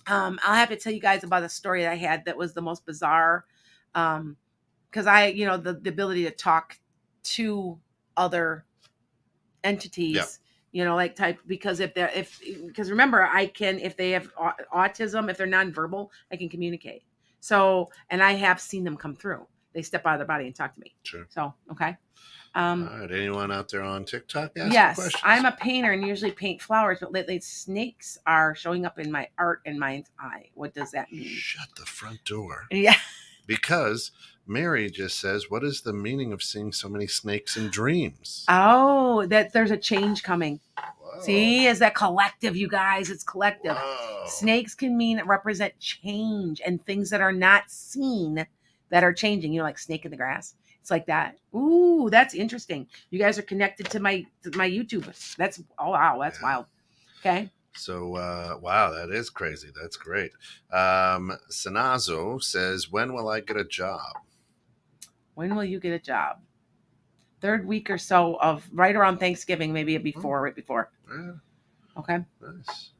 I'll have to tell you guys about a story that I had that was the most bizarre. Because the ability to talk to other entities, because because remember, I can, if they have autism, if they're nonverbal, I can communicate. So, and I have seen them come through. They step out of their body and talk to me. Sure. So, okay. All right. Anyone out there on TikTok? Yes, I'm a painter and usually paint flowers, but lately snakes are showing up in my art and mind's eye. What does that mean? Shut the front door. Yeah. Because Mary just says, "What is the meaning of seeing so many snakes in dreams?" Oh, that there's a change coming. Whoa. See, is that collective, you guys? It's collective. Whoa. Snakes can represent change and things that are not seen that are changing. Like snake in the grass. It's like that. Ooh, that's interesting. You guys are connected to my YouTube. That's wild. Okay. So, wow, that is crazy. That's great. Sanazo says, "When will I get a job?" When will you get a job? Third week or so of right around Thanksgiving, maybe right before. Yeah. Okay. Nice.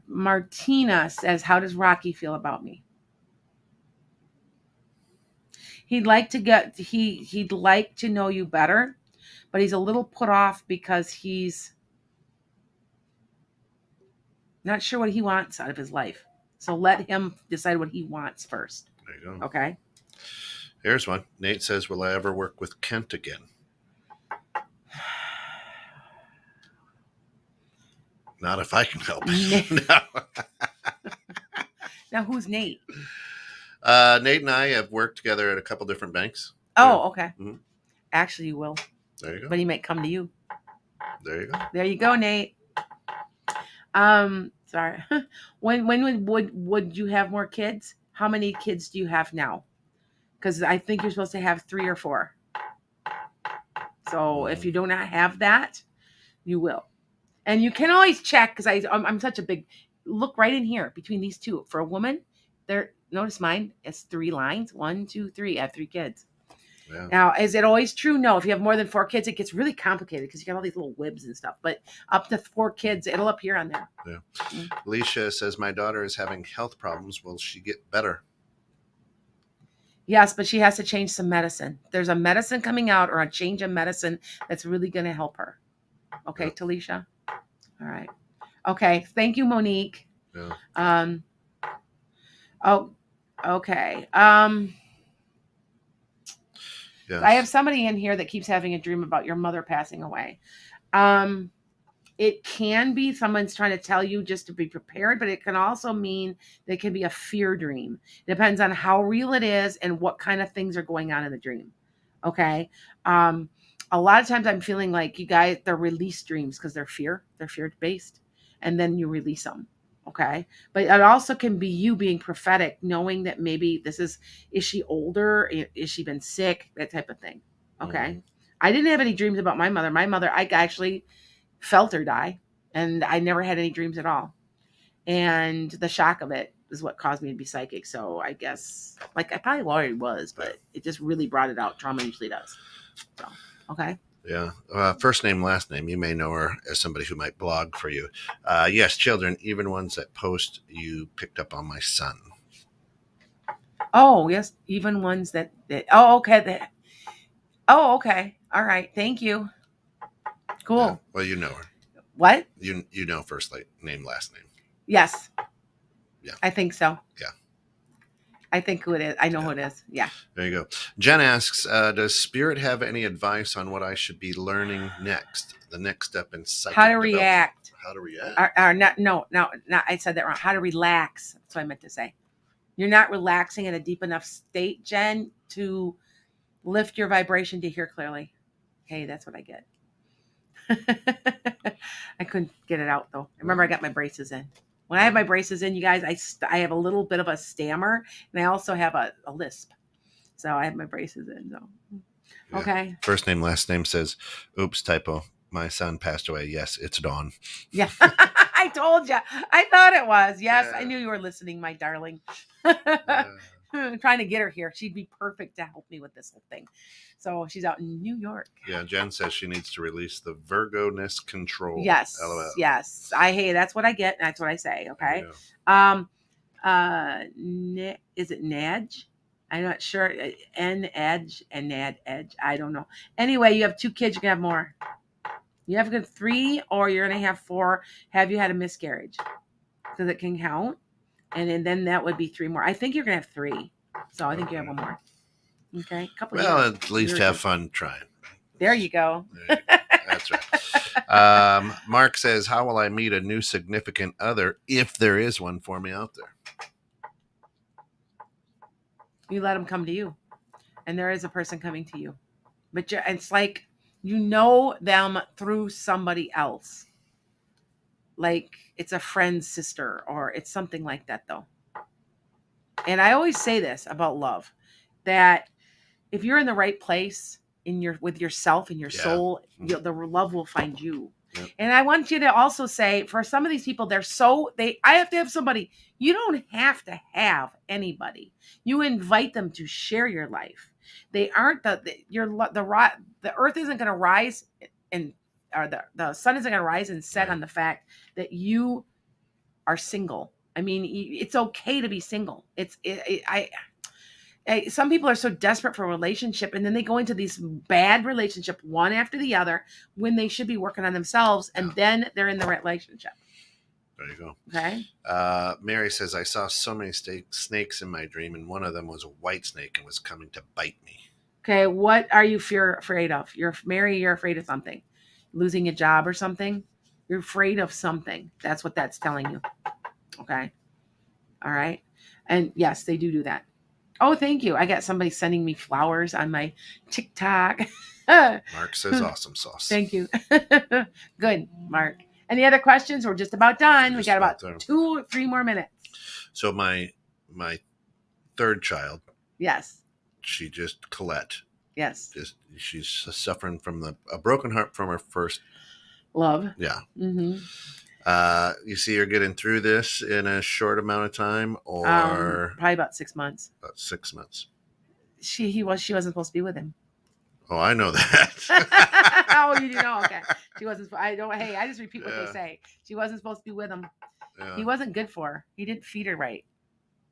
Martina says, "How does Rocky feel about me?" He'd like to know you better, but he's a little put off because he's not sure what he wants out of his life. So let him decide what he wants first. There you go. Okay. Here's one. Nate says, "Will I ever work with Kent again?" Not if I can help it. No. Now, who's Nate? Nate and I have worked together at a couple different banks. Oh, okay. Mm-hmm. Actually, you will. There you go. But he might come to you. There you go. There you go, Nate. Sorry. When would you have more kids? How many kids do you have now? Because I think you're supposed to have 3 or 4. So if you do not have that, you will. And you can always check, because I'm such a big, look right in here between these two. For a woman, notice mine, it's 3 lines. 1, 2, 3. I have 3 kids. Yeah. Now, is it always true? No. If you have more than 4 kids, it gets really complicated because you got all these little wibs and stuff. But up to 4 kids, it'll appear on there. Yeah. Mm-hmm. Alicia says, "My daughter is having health problems. Will she get better?" Yes, but she has to change some medicine. There's a medicine coming out, or a change of medicine that's really going to help her. Okay, yeah. Talisha? All right. Okay. Thank you, Monique. Yeah. Oh, okay. Yes. I have somebody in here that keeps having a dream about your mother passing away. Um, it can be someone's trying to tell you just to be prepared, but it can also mean that it can be a fear dream. It depends on how real it is and what kind of things are going on in the dream. Okay. Um, a lot of times I'm feeling like you guys, they're release dreams because they're fear based, and then you release them. Okay. But it also can be you being prophetic, knowing that maybe is she older? Is she been sick? That type of thing. Okay. I didn't have any dreams about my mother. My mother, I actually felt her die, and I never had any dreams at all. And the shock of it is what caused me to be psychic. So I guess, like, I probably already was, but it just really brought it out. Trauma usually does. So, okay. Yeah. First name, last name. You may know her as somebody who might blog for you. Yes, children, even ones that post, you picked up on my son. Oh, yes. Even ones oh, okay. Oh, okay. All right. Thank you. Cool. Yeah. Well, you know her. What? You know first name, last name. Yes. Yeah. I think so. Yeah. I think who it is. I know who it is. Yeah. There you go. Jen asks, does Spirit have any advice on what I should be learning next? The next step in psychic How to development? react. How to react? No, I said that wrong. How to relax. That's what I meant to say. You're not relaxing in a deep enough state, Jen, to lift your vibration to hear clearly. Hey, that's what I get. I couldn't get it out, though. Remember, I got my braces in. When I have my braces in, you guys, I have a little bit of a stammer, and I also have a lisp. So I have my braces in. So Yeah. okay. First name, last name says, oops, typo. My son passed away. Yes, it's Dawn. Yeah. I told you. I thought it was. Yes, Yeah. I knew you were listening, my darling. Yeah. Trying to get her here. She'd be perfect to help me with this whole thing. So she's out in New York. Yeah, Jen says she needs to release the Virgo-ness control. Yes. LOL. Yes. Hey, that's what I get. That's what I say. Okay. Is it Nadge? I'm not sure. N edge and Nad edge. I don't know. Anyway, you have 2 kids. You can have more. You have a good 3, or you're gonna have 4. Have you had a miscarriage? Because it can count, and then that would be 3 more. I think you're gonna have 3. So I think you have 1 more. Okay, Well, at least have fun trying. There you go. That's right. Mark says, how will I meet a new significant other if there is one for me out there? You let them come to you, and there is a person coming to you, but it's like you know them through somebody else, like it's a friend's sister or it's something like that, though. And I always say this about love, that if you're in the right place with yourself and your soul, the love will find you. Yep. And I want you to also say, for some of these people, I have to have somebody. You don't have to have anybody. You invite them to share your life. They aren't the earth isn't going to rise or the sun isn't going to rise and set on the fact that you are single. I mean, it's okay to be single. Some people are so desperate for a relationship, and then they go into these bad relationship one after the other when they should be working on themselves, and then they're in the right relationship. There you go. Okay. Mary says, I saw so many snakes in my dream, and one of them was a white snake and was coming to bite me. Okay. What are you afraid of? Mary, you're afraid of something. Losing a job or something. You're afraid of something. That's what that's telling you. Okay. All right. And yes, they do that. Oh, thank you. I got somebody sending me flowers on my TikTok. Mark says awesome sauce. Thank you. Good, Mark. Any other questions? We're just about done. We got about 2 or 3 more minutes. So my third child. Yes. Colette. Yes. She's suffering from a broken heart from her first love. Yeah. Mm-hmm. You see her getting through this in a short amount of time, or probably about 6 months. About 6 months. She wasn't supposed to be with him. Oh, I know that. Oh, you do know? Okay. She wasn't. I don't. Hey, I just repeat what they say. She wasn't supposed to be with him. Yeah. He wasn't good for her. He didn't feed her right.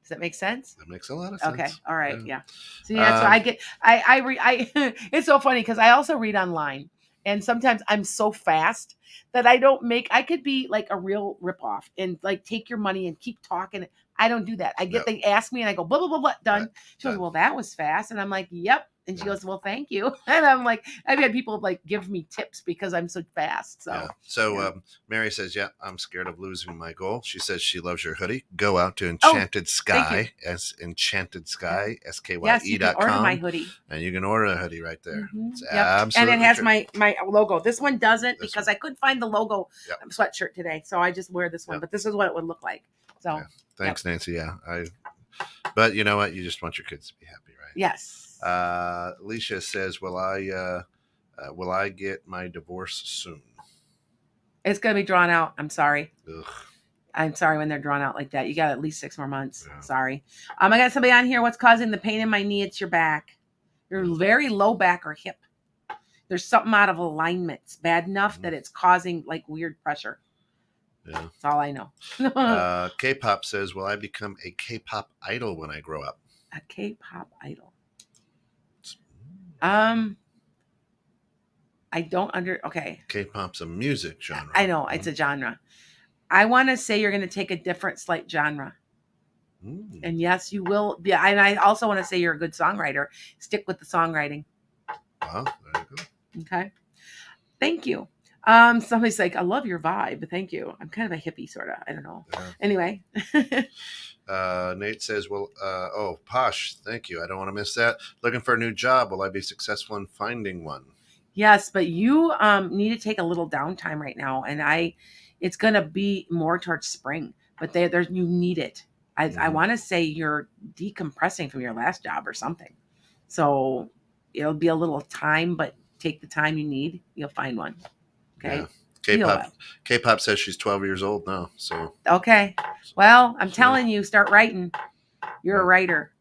Does that make sense? That makes a lot of sense. Okay. All right. Yeah. So that's what I get. I it's so funny because I also read online. And sometimes I'm so fast that I could be like a real ripoff and like take your money and keep talking. I don't do that. I get, Yep. they ask me and I go, blah, blah, blah, blah, done. Right. She goes, Done. well, that was fast. And I'm like, yep. And she Yeah. goes, well, thank you. And I'm like, I've had people like give me tips because I'm so fast. So, Yeah. So yeah. Mary says, yeah, I'm scared of losing my goal. She says she loves your hoodie. Go out to Oh, Enchanted Sky, Enchanted Sky, yes, you can order my SKYE.com, hoodie. and you can order a hoodie right there. Mhm. It's Yep. And absolutely it has true. my logo. This one doesn't This because one. I couldn't find the logo Yep. sweatshirt today. So I just wear this one. Yep. But this is what it would look like. So Yeah. Thanks, Nancy. Yeah. But you know what? You just want your kids to be happy, right? yes. Alicia says, will I get my divorce soon? It's gonna be drawn out. I'm sorry. Ugh. I'm sorry when they're drawn out like that. You got at least 6 more months. Yeah. Sorry. I got somebody on here. What's causing the pain in my knee? It's your back. Your very low back or hip. There's something out of alignment. It's bad enough that it's causing like weird pressure. Yeah. That's all I know. K-pop says, will I become a K-pop idol when I grow up? A K-pop idol. I don't okay. K-pop's a music genre. I know it's a genre. I want to say you're going to take a different slight genre. And yes, you will. Yeah, and I also want to say you're a good songwriter. Stick with the songwriting. Wow, there you go. Okay. Thank you. Somebody's like, I love your vibe. Thank you. I'm kind of a hippie, sort of. I don't know. Yeah. Anyway. Nate says, well, oh, Posh, thank you. I don't want to miss that. Looking for a new job. Will I be successful in finding one? Yes, but you need to take a little downtime right now. And it's going to be more towards spring, but you need it. I want to say you're decompressing from your last job or something. So it'll be a little time, but take the time you need. You'll find one. Okay. Yeah. K-pop says she's 12 years old now. So okay. Well, I'm telling you, start writing. You're a writer.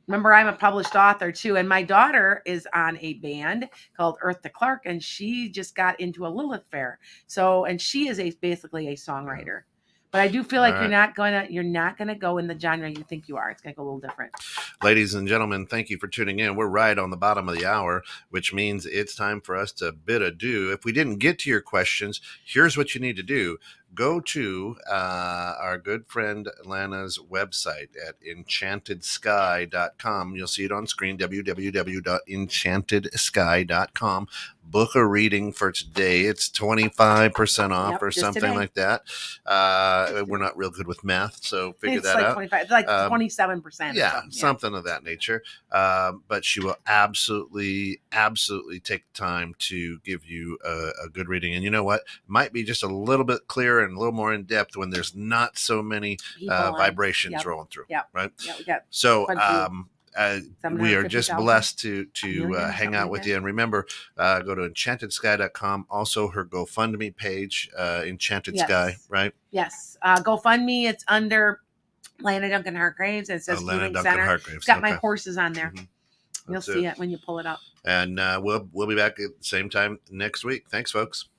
Remember, I'm a published author too, and my daughter is on a band called Earth to Clark, and she just got into a Lilith Fair. So, and she is basically a songwriter. But I do feel like you're not gonna go in the genre you think you are. It's gonna go a little different. Ladies and gentlemen, thank you for tuning in. We're right on the bottom of the hour, which means it's time for us to bid adieu. If we didn't get to your questions, here's what you need to do. Go to our good friend Lana's website at enchantedsky.com. You'll see it on screen, www.enchantedsky.com. Book a reading for today. It's 25% off or something today. Like that. We're not real good with math, so figure that out. 25, it's like 27%. Yeah, something of that nature. But she will absolutely take the time to give you a good reading. And you know what? Might be just a little bit clearer and a little more in depth when there's not so many vibrations rolling through. Yeah. Right. Yeah, we got so we are just blessed to hang out with you. And remember, go to enchantedSky.com. Also, her Gofundme page, Enchanted Sky, right? Yes. Gofundme. It's under Lana Duncan Hartgraves. It says Lana Healing Duncan Center. Hartgraves. It's got my horses on there. Mm-hmm. You'll see it when you pull it up. And we'll be back at the same time next week. Thanks, folks.